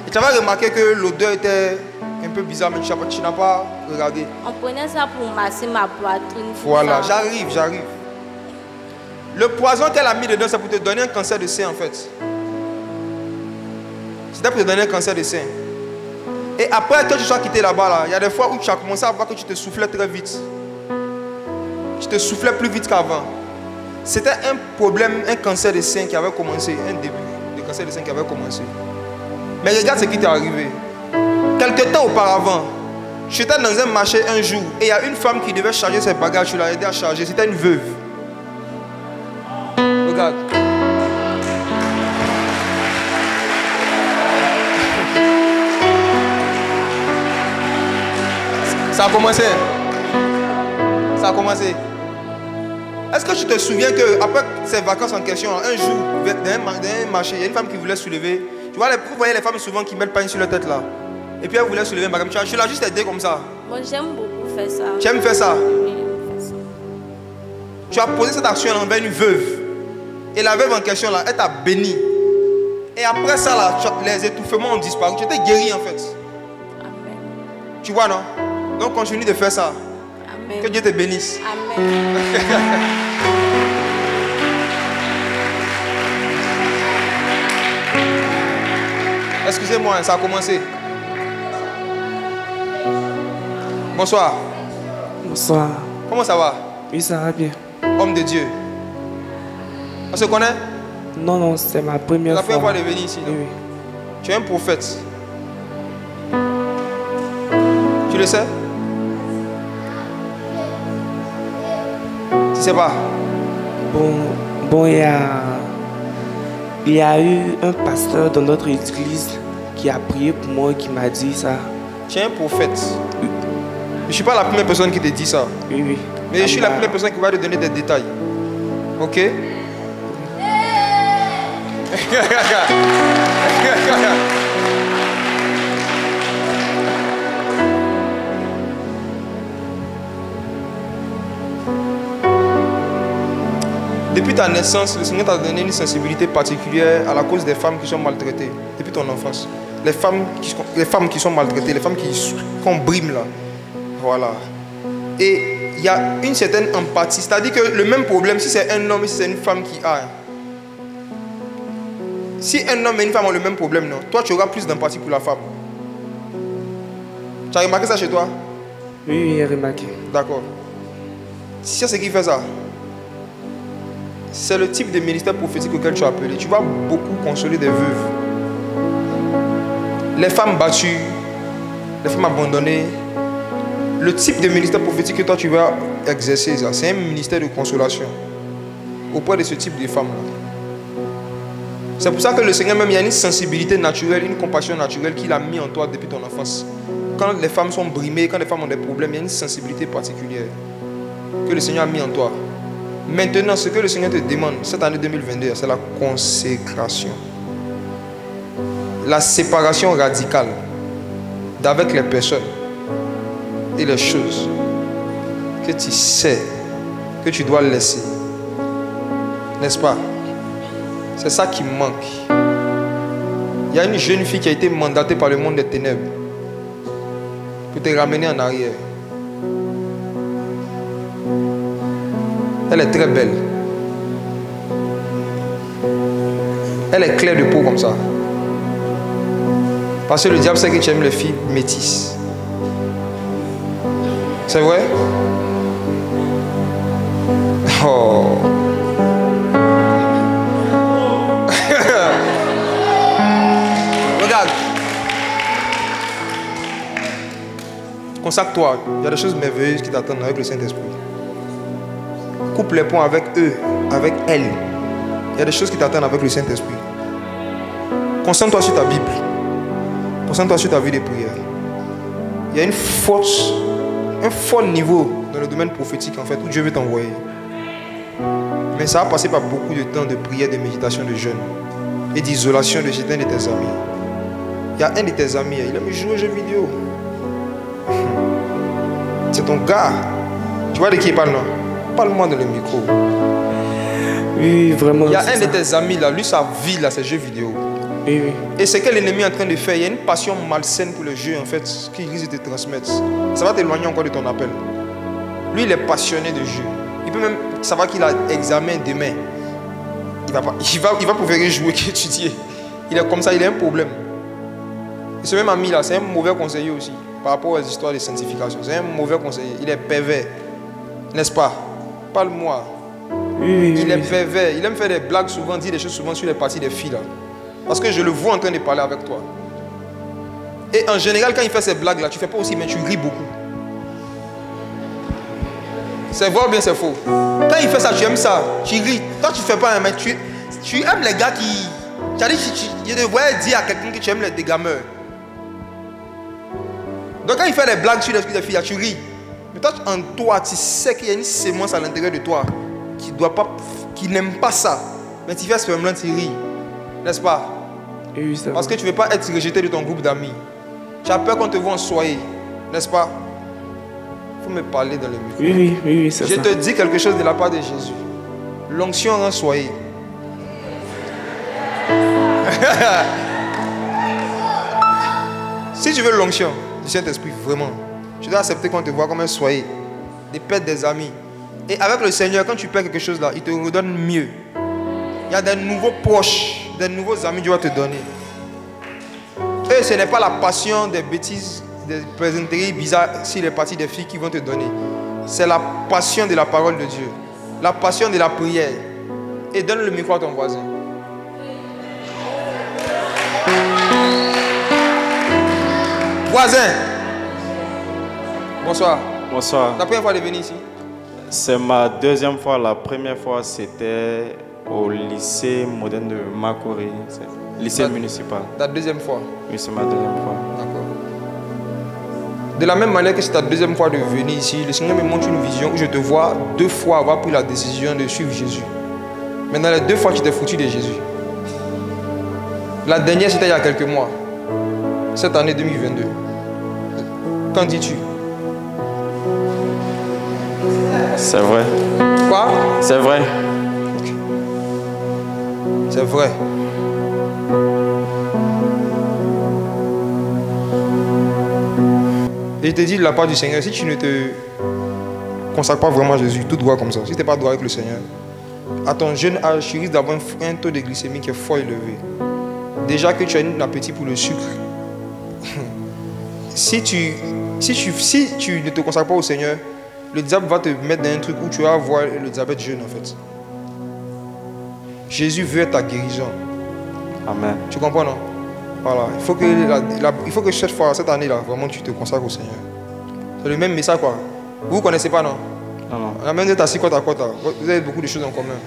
Et tu avais remarqué que l'odeur était un peu bizarre, mais tu n'as pas regardé. On prenait ça pour masser ma poitrine. Voilà, j'arrive. Le poison qu'elle a mis dedans, c'est pour te donner un cancer de sein en fait. C'était pour te donner un cancer de sein. Et après que tu sois quitté là-bas, il y a des fois où tu as commencé à voir que tu te soufflais très vite. Tu te soufflais plus vite qu'avant. C'était un problème, un cancer de sein qui avait commencé, un début de cancer de sein qui avait commencé. Mais regarde ce qui t'est arrivé. Quelque temps auparavant, j'étais dans un marché un jour et il y a une femme qui devait charger ses bagages, tu l'as aidé à charger, c'était une veuve. Regarde. Ça a commencé. Est-ce que tu te souviens qu'après ces vacances en question, un jour, dans un marché, il y a une femme qui voulait soulever. Tu vois, vous voyez les femmes souvent qui mettent le pain sur leur tête là. Et puis elle voulait soulever un bagage. Tu l'as juste aidé comme ça. Moi j'aime beaucoup faire ça. Tu aimes faire ça? Oui, j'aime faire ça. Tu as posé cette action envers une veuve. Et la veuve en question là, elle t'a béni. Et après ça là, les étouffements ont disparu. Tu étais guéri en fait. Amen. Tu vois non? Donc continue de faire ça. Amen. Que Dieu te bénisse. Amen. Excusez-moi, ça a commencé. Bonsoir. Bonsoir. Comment ça va? Oui, ça va bien. Homme de Dieu. On se connaît? Non, c'est ma première fois. La première fois de venir ici. Oui. Tu es un prophète. Tu le sais? Tu sais pas? Bon, il y a eu un pasteur dans notre église qui a prié pour moi et qui m'a dit ça. Tu es un prophète. Oui. Je ne suis pas la première personne qui te dit ça. Oui. Mais je suis la première personne qui va te donner des détails. Ok? Depuis ta naissance, le Seigneur t'a donné une sensibilité particulière à la cause des femmes qui sont maltraitées. Depuis ton enfance. Les femmes qui sont maltraitées, les femmes qu'on brime là. Voilà. Et il y a une certaine empathie. C'est-à-dire que le même problème, si c'est un homme et si c'est une femme qui a. Si un homme et une femme ont le même problème, non, toi tu auras plus d'empathie pour la femme. Tu as remarqué ça chez toi? Oui, j'ai remarqué. D'accord. Si c'est ce qui fait ça, c'est le type de ministère prophétique auquel tu as appelé. Tu vas beaucoup consoler des veuves. Les femmes battues, les femmes abandonnées. Le type de ministère prophétique que toi tu vas exercer, c'est un ministère de consolation auprès de ce type de femmes-là. C'est pour ça que le Seigneur même, il y a une sensibilité naturelle, une compassion naturelle qu'il a mis en toi depuis ton enfance. Quand les femmes sont brimées, quand les femmes ont des problèmes, il y a une sensibilité particulière que le Seigneur a mis en toi. Maintenant, ce que le Seigneur te demande cette année 2022, c'est la consécration. La séparation radicale d'avec les personnes et les choses que tu sais que tu dois laisser. N'est-ce pas? C'est ça qui manque. Il y a une jeune fille qui a été mandatée par le monde des ténèbres pour te ramener en arrière. Elle est très belle. Elle est claire de peau comme ça. Parce que le diable sait que tu aimes les filles métisses. C'est vrai? Oh. Regarde. Consacre-toi. Il y a des choses merveilleuses qui t'attendent avec le Saint-Esprit. Coupe les ponts avec eux, avec elle. Il y a des choses qui t'attendent avec le Saint-Esprit. Concentre-toi sur ta Bible. Concentre-toi sur ta vie de prière. Il y a un fort niveau dans le domaine prophétique en fait où Dieu veut t'envoyer. Mais ça va passer par beaucoup de temps de prière, de méditation, de jeûne et d'isolation de certains de tes amis. Il y a un de tes amis, il aime jouer aux jeux vidéo. C'est ton gars. Tu vois de qui il parle, non? Parle-moi dans le micro. Oui, vraiment. Il y a un de tes amis là, lui sa vie là, c'est jeux vidéo. Oui, oui. Et c'est que l'ennemi est en train de faire. Il y a une passion malsaine pour le jeu en fait, qu'il risque de te transmettre. Ça va t'éloigner encore de ton appel. Lui, il est passionné de jeu. Il peut même savoir qu'il a examen demain. Il va préférer jouer qu'étudier. Il est comme ça, il a un problème. Et ce même ami là, c'est un mauvais conseiller aussi. Par rapport aux histoires de sanctification. C'est un mauvais conseiller. Il est pervers. N'est-ce pas? Parle-moi. Oui, il est pervers. Il aime faire des blagues souvent, dire des choses souvent sur les parties des filles là. Parce que je le vois en train de parler avec toi. Et en général, quand il fait ces blagues là, tu fais pas aussi, mais tu ris beaucoup. C'est vrai ou bien c'est faux? Quand il fait ça, tu aimes ça, tu ris. Toi, tu fais pas, mais tu aimes les gars qui... Tu as dit, je devrais dire à quelqu'un que tu aimes les dégameurs. Donc quand il fait des blagues sur les filles, tu ris. Mais toi, en toi, tu sais qu'il y a une sémence à l'intérieur de toi qui n'aime pas ça. Mais tu fais ce moment-là, tu ris. N'est-ce pas? Oui, parce que tu ne veux pas être rejeté de ton groupe d'amis. Tu as peur qu'on te voit en soirée. N'est-ce pas? Il faut me parler dans le micro. Oui, c'est ça. Je te dis quelque chose de la part de Jésus. L'onction rend soyez. Si tu veux l'onction du Saint-Esprit, vraiment, tu dois accepter qu'on te voit comme un soyez. Des pères, des amis. Et avec le Seigneur, quand tu perds quelque chose là, il te redonne mieux. Il y a des nouveaux proches, des nouveaux amis que Dieu va te donner. Et ce n'est pas la passion des bêtises, des plaisanteries bizarres sur les parties des filles qui vont te donner. C'est la passion de la parole de Dieu. La passion de la prière. Et donne le micro à ton voisin. Voisin. Bonsoir. Bonsoir. La première fois de venir ici? C'est ma deuxième fois. La première fois, c'était au lycée moderne de Makori, lycée municipal. Ta deuxième fois? Oui, c'est ma deuxième fois. D'accord. De la même manière que c'est ta deuxième fois de venir ici, le Seigneur me montre une vision où je te vois 2 fois avoir pris la décision de suivre Jésus. Mais dans les 2 fois, tu t'es foutu de Jésus. La dernière, c'était il y a quelques mois. Cette année 2022. Qu'en dis-tu? C'est vrai. Quoi? C'est vrai. C'est vrai. Et je te dis de la part du Seigneur, si tu ne te consacres pas vraiment à Jésus, tout droit comme ça, si tu n'es pas droit avec le Seigneur, à ton jeune âge, tu risques d'avoir un taux de glycémie qui est fort élevé. Déjà que tu as un appétit pour le sucre. Si tu ne te consacres pas au Seigneur, le diable va te mettre dans un truc où tu vas avoir le diabète jeune en fait. Jésus veut ta guérison. Amen. Tu comprends, non? Voilà. Il faut que cette année-là, vraiment, tu te consacres au Seigneur. C'est le même message, quoi. Vous ne connaissez pas, non? Non, non. On a même assis côte à côte. Vous avez beaucoup de choses en commun.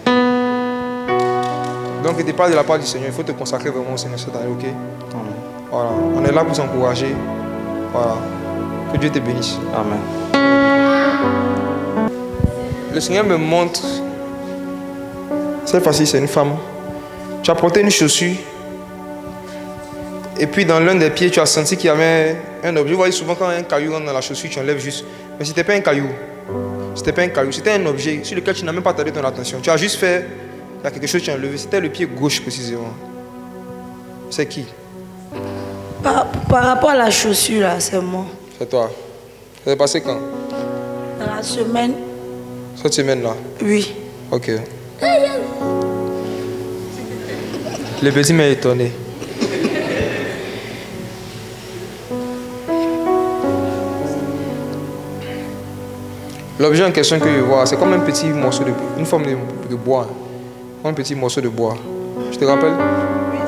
Donc, tu parles de la part du Seigneur. Il faut te consacrer vraiment au Seigneur cette année, ok? Amen. Voilà. On est là pour s'encourager. Voilà. Que Dieu te bénisse. Amen. Le Seigneur me montre. Cette fois-ci, c'est une femme. Tu as porté une chaussure. Et puis dans l'un des pieds, tu as senti qu'il y avait un objet. Vous voyez souvent quand un caillou rentre dans la chaussure, tu enlèves juste. Mais ce n'était pas un caillou. C'était pas un caillou, c'était un objet sur lequel tu n'as même pas attendu ton attention. Tu as juste fait, il y a quelque chose que tu as enlevé. C'était le pied gauche précisément. C'est qui? Par rapport à la chaussure, là, c'est moi. C'est toi. Ça s'est passé quand? Dans la semaine. Cette semaine-là? Oui. Ok. Le petit m'a étonné. L'objet en question que je vois, c'est comme un petit morceau de... une forme de bois. Un petit morceau de bois. Je te rappelle?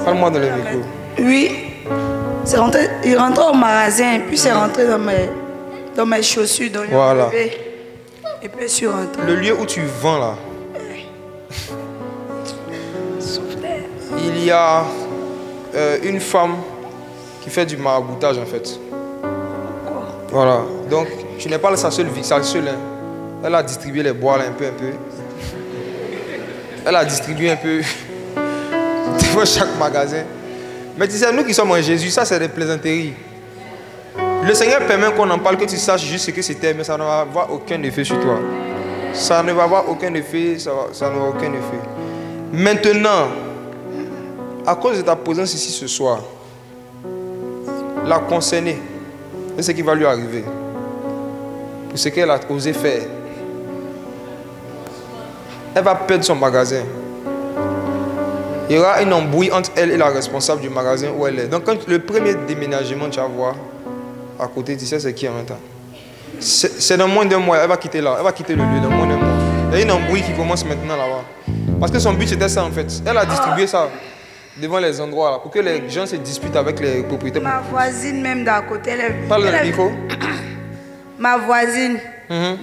Parle-moi dans le micro. Oui. Il rentrait au magasin, puis c'est rentré dans mes chaussures. Donc voilà. Et puis je suis rentré. Le lieu où tu vends là, il y a une femme qui fait du maraboutage en fait. Voilà. Donc tu n'es pas sa seule vie, sa seule. Hein. Elle a distribué les bois là un peu. Elle a distribué un peu devant chaque magasin. Mais tu sais, nous qui sommes en Jésus, ça c'est des plaisanteries. Le Seigneur permet qu'on en parle, que tu saches juste ce que c'était, mais ça ne va avoir aucun effet sur toi. Ça ne va avoir aucun effet, ça n'aura aucun effet. Maintenant, à cause de ta présence ici ce soir, la concernée, c'est ce qui va lui arriver. Pour ce qu'elle a osé faire. Elle va perdre son magasin. Il y aura une embrouille entre elle et la responsable du magasin où elle est. Donc, quand le premier déménagement, tu vas voir, à côté, tu sais c'est qui en même temps. C'est dans moins d'un mois, elle va quitter là, elle va quitter le lieu dans moins d'un mois. Il y a une embrouille qui commence maintenant là-bas. Parce que son but c'était ça en fait. Elle a distribué ça devant les endroits là, pour que les gens se disputent avec les propriétaires. Ma voisine même d'à côté, Parle dans le micro. Ma voisine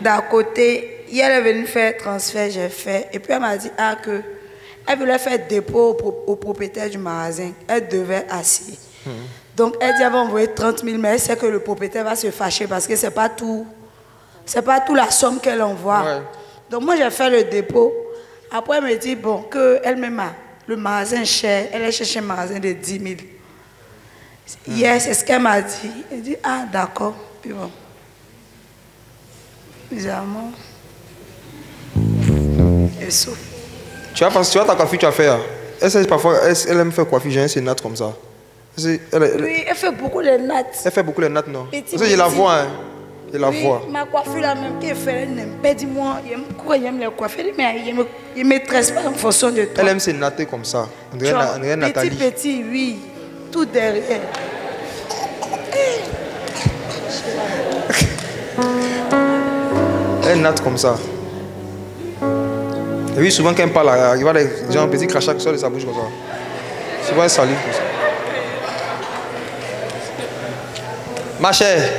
d'à côté, hier elle est venue faire transfert, j'ai fait. Et puis elle m'a dit que elle voulait faire dépôt au propriétaire du magasin. Elle devait assis. Donc elle dit elle va envoyer 30 000, mais elle sait que le propriétaire va se fâcher parce que c'est pas tout la somme qu'elle envoie. Ouais. Donc moi j'ai fait le dépôt. Après elle me dit bon qu'elle-même a le magasin cher, elle a cherché un magasin de 10 000. Hier c'est ce qu'elle m'a dit. Elle dit d'accord. Puis bon. Bizarrement. Et sauf. Tu vois ta coiffure, tu as fait. Parfois, elle aime faire coiffure, j'ai un sénat comme ça. Oui, elle fait beaucoup les nattes. Elle fait beaucoup les nattes, non? Je la vois, hein. Je la vois. Ma coiffure, là même, qu'elle fait, elle n'aime pas. Dis-moi, pourquoi il aime les coiffures? Mais il ne me tresse pas en fonction de toi. Elle aime se natter comme ça. On dirait Nathalie. Petit, oui. Tout derrière. Elle natte comme ça. Et oui, souvent quand elle parle, il y a des gens petits crachats qui sortent de sa bouche comme ça. Souvent elle salive comme ça. Ma chère,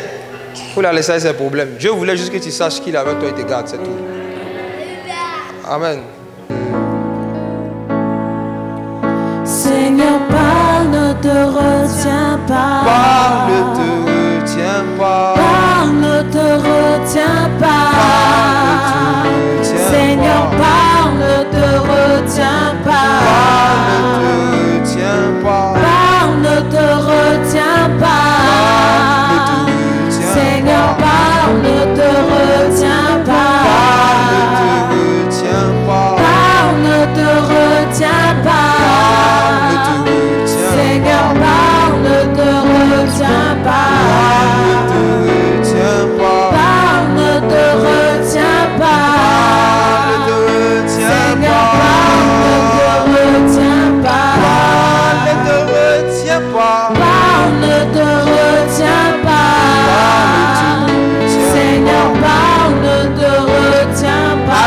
il faut la laisser ses problèmes. Dieu voulait juste que tu saches qu'il est avec toi et te garde, c'est tout. Amen. Seigneur, parle, ne te retiens pas. Parle, ne te retiens pas. Parle, ne te retiens pas. Seigneur, parle, ne te retiens pas. Parle, ne te retiens pas. Parle, ne te retiens pas. Seigneur, parle, ne te retiens pas. Parle, ne te retiens pas. Seigneur, parle, ne te retiens pas. Parle, ne te retiens pas. Seigneur, parle, ne te retiens pas. Parle, ne te retiens pas. Seigneur, parle, ne te retiens pas.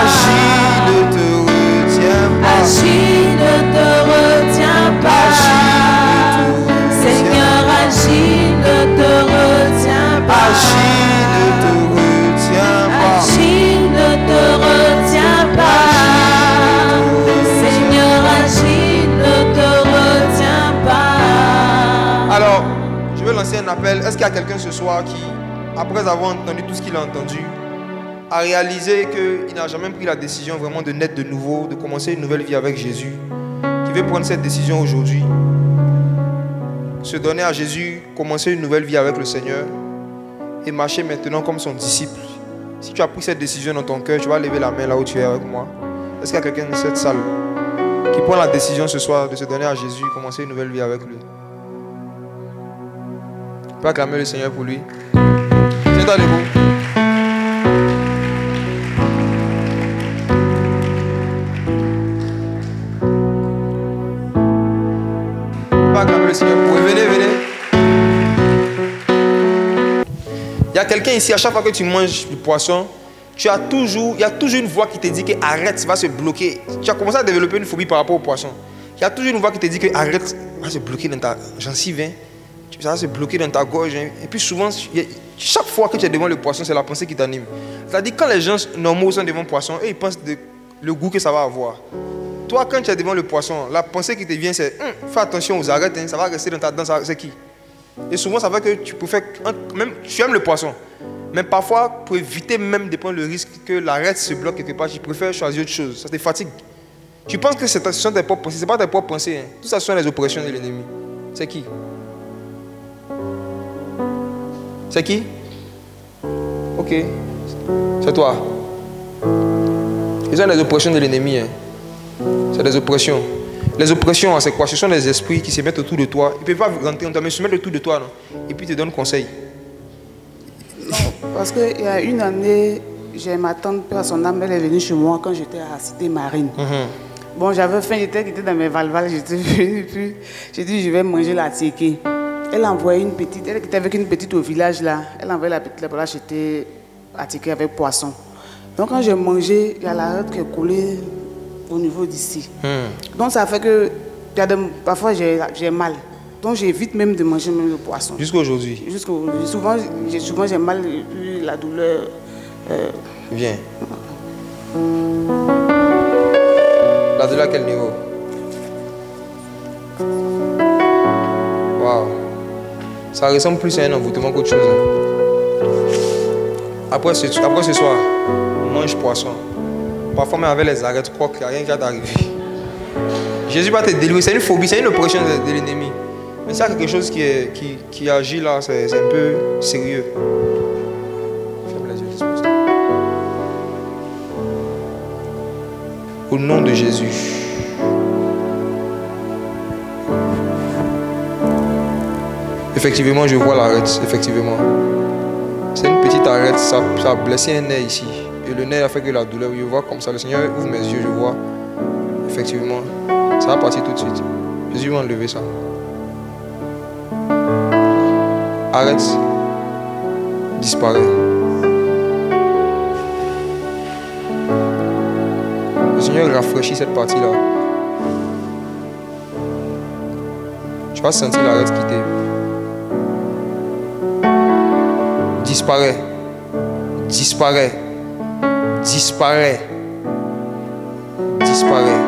Agis, ne te retiens pas. Agis, ne te retiens pas. Seigneur, agis, ne te retiens pas. Agis, ne te retiens pas. Agis, ne te retiens pas. Seigneur, agis, ne te retiens pas. Alors, je veux lancer un appel. Est-ce qu'il y a quelqu'un ce soir qui, après avoir entendu tout ce qu'il a entendu, a réalisé qu'il n'a jamais pris la décision vraiment de naître de nouveau, de commencer une nouvelle vie avec Jésus, qui veut prendre cette décision aujourd'hui? se donner à Jésus, commencer une nouvelle vie avec le Seigneur et marcher maintenant comme son disciple. Si tu as pris cette décision dans ton cœur, tu vas lever la main là où tu es avec moi. Est-ce qu'il y a quelqu'un dans cette salle qui prend la décision ce soir de se donner à Jésus, commencer une nouvelle vie avec lui? Tu peux acclamer le Seigneur pour lui. Tiens-toi debout. Acclamer le Seigneur pour lui. Venez, venez. Il y a quelqu'un ici, à chaque fois que tu manges du poisson, il y a toujours une voix qui te dit que arrête, ça va se bloquer. Tu as commencé à développer une phobie par rapport au poisson. Il y a toujours une voix qui te dit que arrête, ça va se bloquer dans ta gencive, hein. Ça va se bloquer dans ta gorge. Hein. Et puis souvent, chaque fois que tu es devant le poisson, c'est la pensée qui t'anime. C'est-à-dire quand les gens normaux sont devant le poisson, eux, ils pensent le goût que ça va avoir. Toi, quand tu es devant le poisson, la pensée qui te vient, c'est fais attention aux arêtes, hein, ça va rester dans ta dent, c'est qui? Et souvent, ça fait que tu préfères, même tu aimes le poisson, mais parfois, pour éviter même de prendre le risque que l'arête se bloque quelque part, tu préfères choisir autre chose. Ça te fatigue. Tu penses que ce sont tes propres pensées, ce n'est pas tes propres pensées. Hein. Tout ça, ce sont les oppressions de l'ennemi. C'est qui? C'est qui? Ok. C'est toi. Ils sont les oppressions de l'ennemi. Hein. C'est des oppressions. Les oppressions, c'est quoi? Ce sont des esprits qui se mettent autour de toi. Ils ne peuvent pas rentrer en toi, mais ils se mettent autour de toi. Non? Et puis ils te donnent conseil. Non, parce qu'il y a une année, j'ai ma tante, père son âme, elle est venue chez moi quand j'étais à Cité Marine. Bon, j'avais faim, j'étais dans mes valvales, j'étais venue, puis j'ai dit je vais manger la tiéké. Elle a envoyé une petite, elle était avec une petite au village là, elle a envoyé la petite là, j'étais à tiéké avec poisson. Donc quand j'ai mangé, il y a la rate qui est collée au niveau d'ici. Donc ça fait que parfois j'ai mal. Donc j'évite même de manger même le poisson. Jusqu'à aujourd'hui? Jusqu'à aujourd'hui. Souvent j'ai mal et puis la douleur. Viens. La douleur à quel niveau? Waouh. Ça ressemble plus à un envoûtement qu'autre chose. Hein. Après ce soir, mange poisson. Parfois même avec les arêtes, crois qu'il n'y a rien qui va t'arriver. Jésus va te délivrer. C'est une phobie, c'est une oppression de l'ennemi. Mais s'il y a quelque chose qui agit là, c'est un peu sérieux. Ferme les yeux, dispose-toi. Au nom de Jésus. Effectivement, je vois l'arête. Effectivement. C'est une petite arête. Ça a blessé un nez ici. Et le nez a fait que la douleur, je vois comme ça. Le Seigneur ouvre mes yeux, je vois. Effectivement. Ça va partir tout de suite. Jésus va enlever ça. Arrête. Disparaît. Le Seigneur rafraîchit cette partie-là. Tu vas sentir l'arête quitter. Disparaît. Disparaît. Disparaît. Disparaît.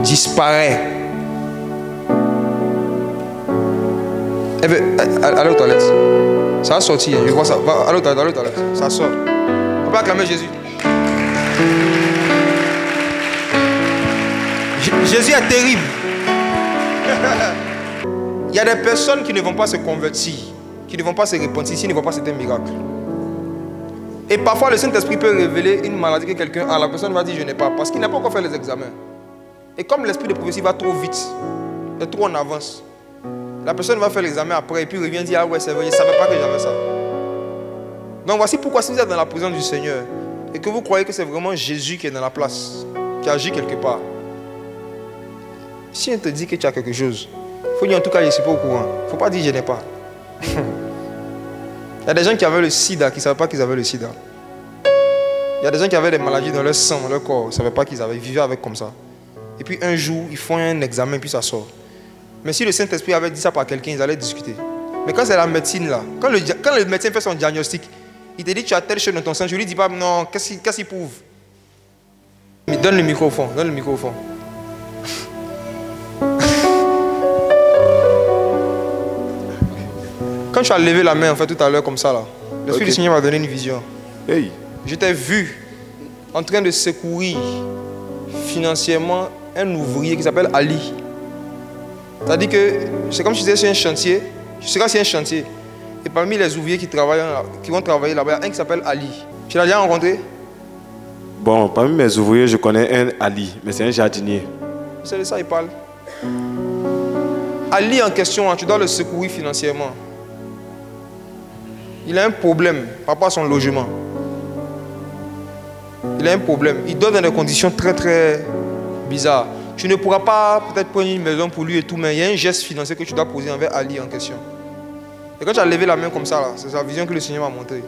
Disparaît. Allez aux toilettes. Ça va sortir. Je vois ça. Allez aux toilettes. Ça sort. On peut acclamer Jésus. Jésus est terrible. Il y a des personnes qui ne vont pas se convertir, qui ne vont pas se repentir s'ils ne voient pas certains miracles. Et parfois le Saint-Esprit peut révéler une maladie que quelqu'un a. La personne va dire je n'ai pas, parce qu'il n'a pas encore fait les examens. Et comme l'esprit de prophétie va trop vite, est trop en avance, la personne va faire l'examen après et puis revient dire ah ouais c'est vrai, je ne savais pas que j'avais ça. Donc voici pourquoi si vous êtes dans la présence du Seigneur et que vous croyez que c'est vraiment Jésus qui est dans la place, qui agit quelque part, si on te dit que tu as quelque chose, il faut dire en tout cas je ne suis pas au courant. Il ne faut pas dire je n'ai pas. Il y a des gens qui avaient le sida qui ne savaient pas qu'ils avaient le sida. Il y a des gens qui avaient des maladies dans leur sang, dans leur corps, ils ne savaient pas qu'ils vivaient avec comme ça. Et puis un jour, ils font un examen, puis ça sort. Mais si le Saint-Esprit avait dit ça par quelqu'un, ils allaient discuter. Mais quand c'est la médecine là, quand le médecin fait son diagnostic, il te dit tu as telle chose dans ton sang, je lui dis pas non, qu'est-ce qu'il prouve? Mais donne le microphone, donne le microphone. Quand tu as levé la main en fait tout à l'heure comme ça là, l'Esprit du Seigneur m'a donné une vision. Hey. Je t'ai vu en train de secourir financièrement un ouvrier qui s'appelle Ali. C'est-à-dire que c'est comme si tu étais sur un chantier, tu seras sur un chantier. Et parmi les ouvriers qui vont travailler là-bas, il y a un qui s'appelle Ali. Tu l'as déjà rencontré? Bon, parmi mes ouvriers, je connais un Ali, mais c'est un jardinier. C'est de ça qu'il parle. Ali en question, tu dois le secourir financièrement. Il a un problème par rapport à son logement. Il a un problème. Il dort dans des conditions très très bizarres. Tu ne pourras pas peut-être prendre une maison pour lui et tout, mais il y a un geste financier que tu dois poser envers Ali en question. Et quand tu as levé la main comme ça, c'est sa vision que le Seigneur m'a montrée.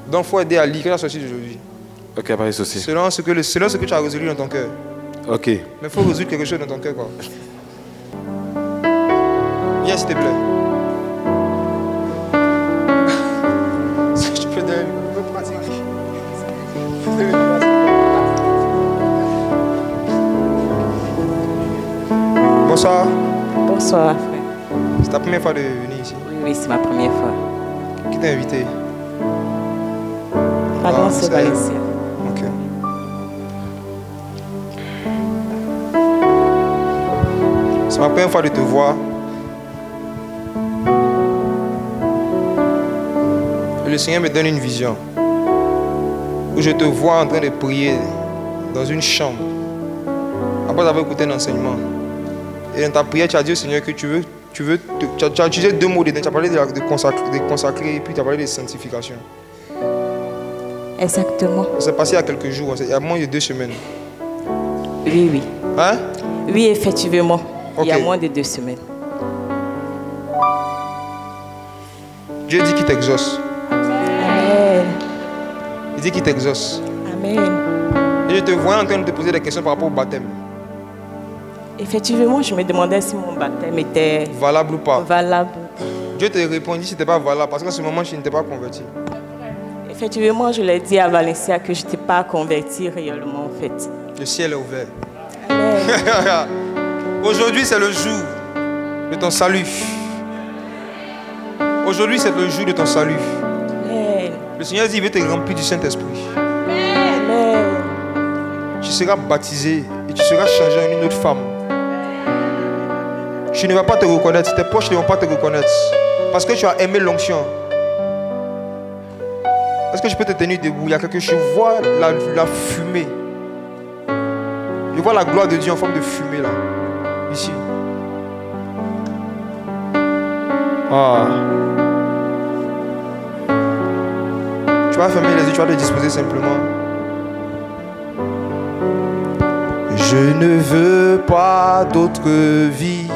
Donc il faut aider Ali. Quelle est la sortie d'aujourd'hui? Ok, pas de souci. Selon ce que tu as résolu dans ton cœur. Ok. Mais il faut résoudre quelque chose dans ton cœur, quoi. Viens, s'il te plaît. Si tu peux donner, je peux pratiquer. Bonsoir. Bonsoir, frère. C'est ta première fois de venir ici? Oui, c'est ma première fois. Qui t'a invité? Pardon, c'est Valencia. Ok. C'est ma première fois de te voir. Et le Seigneur me donne une vision où je te vois en train de prier dans une chambre après avoir écouté un enseignement. Et dans ta prière, tu as dit au Seigneur que tu as utilisé deux mots dedans. Tu as parlé de consacrer et puis tu as parlé de sanctification. Exactement. Ça s'est passé il y a quelques jours, il y a moins de 2 semaines. Oui, oui. Hein? Oui, effectivement. Okay. Il y a moins de 2 semaines. Dieu dit qu'il t'exauce. Amen. Il dit qu'il t'exauce. Amen. Et je te vois en train de te poser des questions par rapport au baptême. Effectivement, je me demandais si mon baptême était valable ou pas. Valable. Dieu te répondit que ce n'était pas valable parce qu'en ce moment, je n'étais pas converti. Effectivement, je l'ai dit à Valencia que je n'étais pas converti réellement en fait. Le ciel est ouvert. Amen. Aujourd'hui, c'est le jour de ton salut. Aujourd'hui, c'est le jour de ton salut. Amen. Le Seigneur dit qu'il veut te remplir du Saint-Esprit. Amen. Tu seras baptisé et tu seras changé en une autre femme. Tu ne vas pas te reconnaître, tes proches ne vont pas te reconnaître parce que tu as aimé l'onction. Est-ce que je peux te tenir debout? Il y a quelque chose, je vois la fumée. Je vois la gloire de Dieu en forme de fumée là, ici. Ah. Tu vas fermer les yeux, tu vas te disposer simplement. Je ne veux pas d'autre vie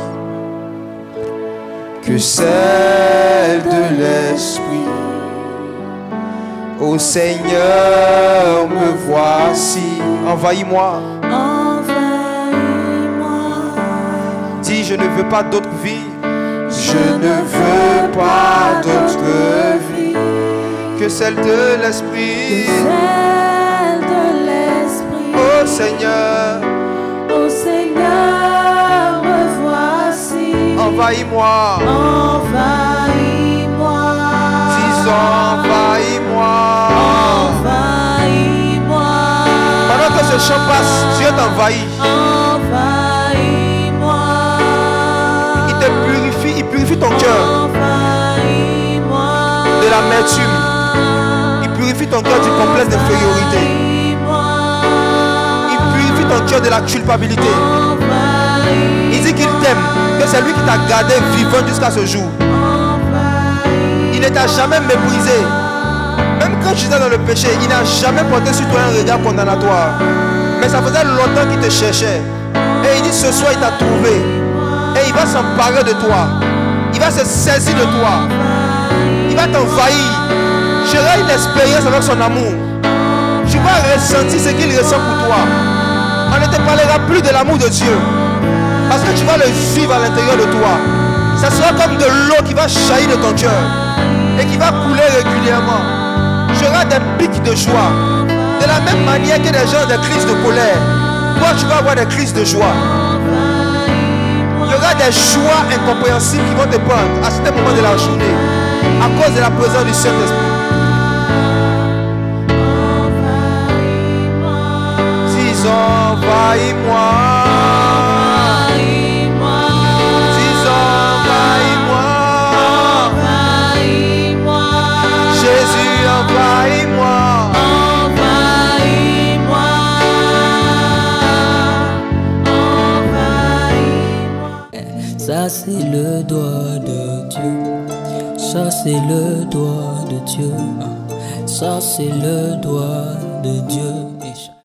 que celle de l'Esprit. Ô Seigneur, me voici. Envahis-moi. Envahis-moi. Dis, je ne veux pas d'autre vie. Je ne veux pas d'autre vie que celle de l'Esprit. Celle de l'Esprit. Ô Seigneur. Ô Seigneur, me voici. Envahis-moi. Envahis-moi. Disons, envahis-moi. Envahis-moi. Pendant que ce chant passe, Dieu t'envahit. Envahis-moi. Il te purifie, il purifie ton cœur Envahis-moi. de l'amertume. Il purifie ton cœur du complexe d'infériorité. Il purifie ton cœur de la culpabilité. Il dit qu'il t'aime, que c'est lui qui t'a gardé vivant jusqu'à ce jour. Il ne t'a jamais méprisé. Même quand tu étais dans le péché, il n'a jamais porté sur toi un regard condamnatoire. Mais ça faisait longtemps qu'il te cherchait. Et il dit ce soir il t'a trouvé. Et il va s'emparer de toi. Il va se saisir de toi. Il va t'envahir. Tu auras une expérience avec son amour. Tu vas ressentir ce qu'il ressent pour toi. On ne te parlera plus de l'amour de Dieu. Parce que tu vas le vivre à l'intérieur de toi. Ça sera comme de l'eau qui va jaillir de ton cœur. Et qui va couler régulièrement. Tu auras des pics de joie. De la même manière que des gens ont des crises de colère. Toi tu vas avoir des crises de joie. Il y aura des joies incompréhensibles qui vont te prendre à certains moments de la journée. À cause de la présence du Saint-Esprit. Dis envahis-moi. Ça c'est le doigt de Dieu, ça c'est le doigt de Dieu, ça c'est le doigt de Dieu.